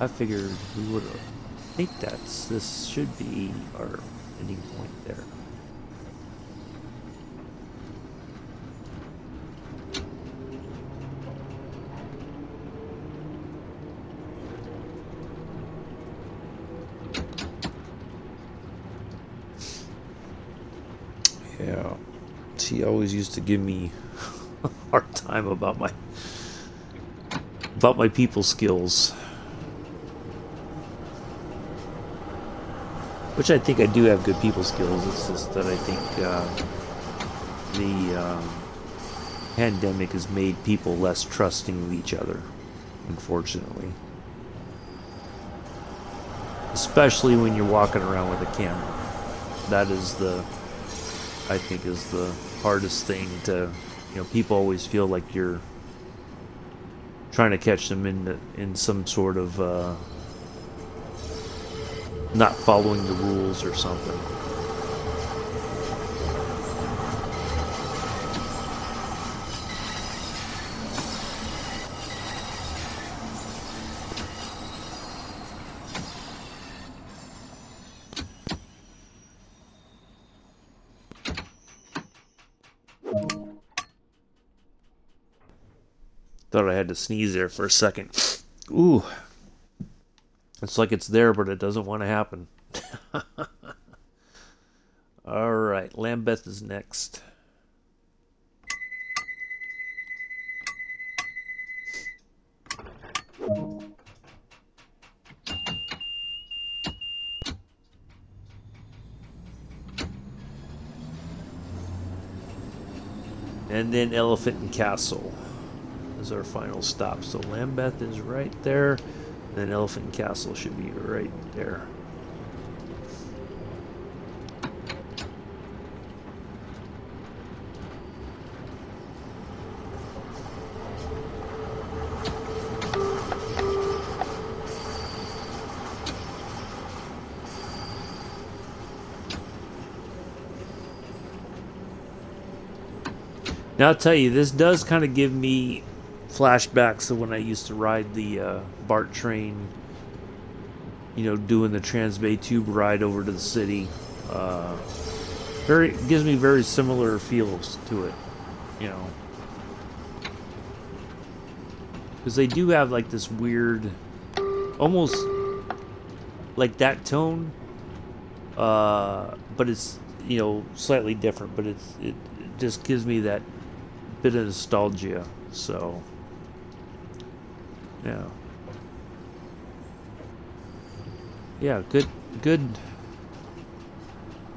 A: I figured we would have. I think this should be our ending point there. Yeah, she always used to give me a hard time about my people skills. Which I think I do have good people skills. It's just that I think the pandemic has made people less trusting of each other, unfortunately. Especially when you're walking around with a camera. That is I think is the hardest thing to, people always feel like you're trying to catch them in some sort of not following the rules or something. Thought I had to sneeze there for a second. Ooh. It's like it's there, but it doesn't want to happen. All right, Lambeth is next. And then Elephant and Castle is our final stop. So Lambeth is right there. Then Elephant and Castle should be right there. Now I'll tell you, this does kind of give me flashbacks of when I used to ride the BART train, doing the Transbay Tube ride over to the city. Gives me very similar feels to it, because they do have like this weird, almost like that tone, but it's slightly different. But it just gives me that bit of nostalgia. So. Yeah, good.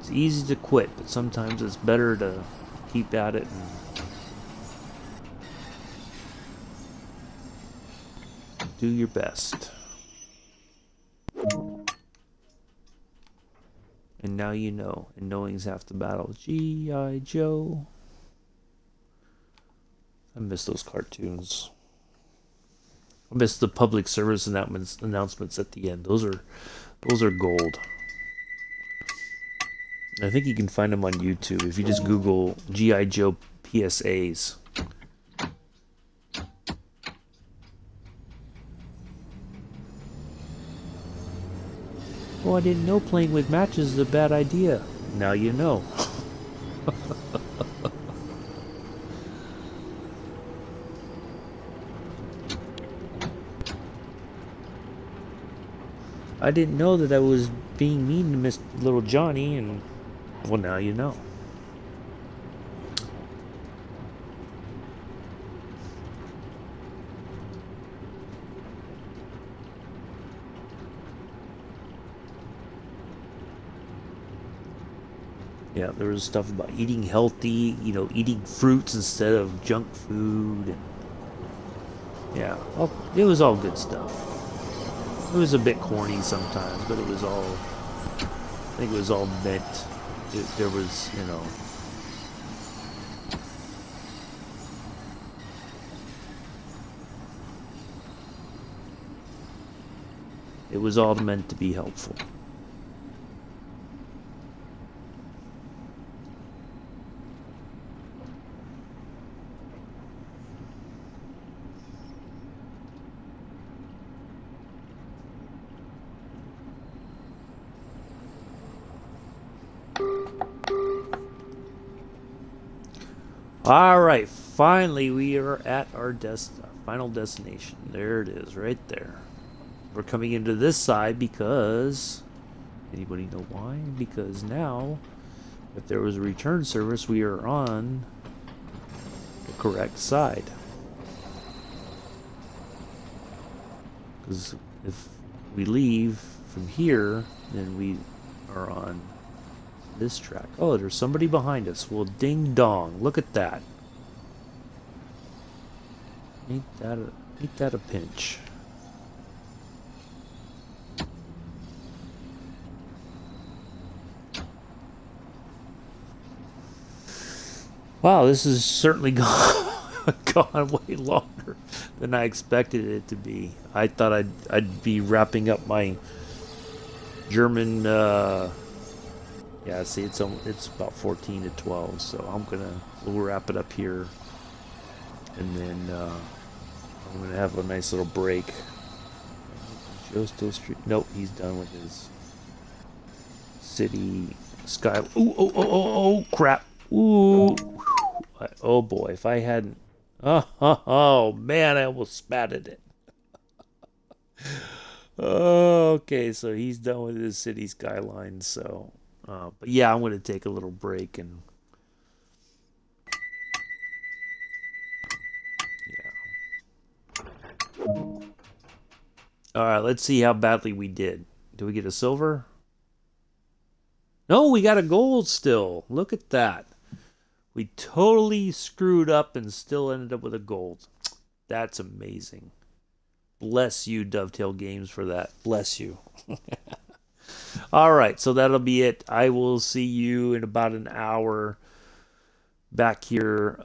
A: It's easy to quit, but sometimes it's better to keep at it and do your best. And now you know, and knowing's half the battle. G.I. Joe. I miss those cartoons. I miss the public service announcements at the end. Those Those are gold. I think you can find them on YouTube if you just Google G.I. Joe PSAs. Oh, I didn't know playing with matches is a bad idea. Now you know. I didn't know that I was being mean to Miss Little Johnny, and well, now you know. Yeah, there was stuff about eating healthy, you know, eating fruits instead of junk food. And yeah, well, it was all good stuff. It was a bit corny sometimes, but it was all, I think it was all meant, there was, you know, it was all meant to be helpful. All right, finally we are at our final destination. There it is, right there. We're coming into this side because, anybody know why? Because now, if there was a return service, we are on the correct side. Because if we leave from here, then we are on this track. Oh, there's somebody behind us. Well, ding dong. Look at that. Ain't that a pinch? Wow, this has certainly gone way longer than I expected it to be. I thought I'd be wrapping up my German yeah, see, it's about 14 to 12, so we'll wrap it up here, and then I'm gonna have a nice little break. Joe still street? Nope, he's done with his city sky. Ooh, oh, crap! Ooh, oh boy, if I hadn't, oh man, I almost spatted it. Okay, so he's done with his city skyline, so. But yeah, I'm going to take a little break and yeah. All right, let's see how badly we did. Do we get a silver? No, we got a gold still. Look at that. We totally screwed up and still ended up with a gold. That's amazing. Bless you, Dovetail Games, for that. Bless you. All right, so that'll be it. I will see you in about an hour back here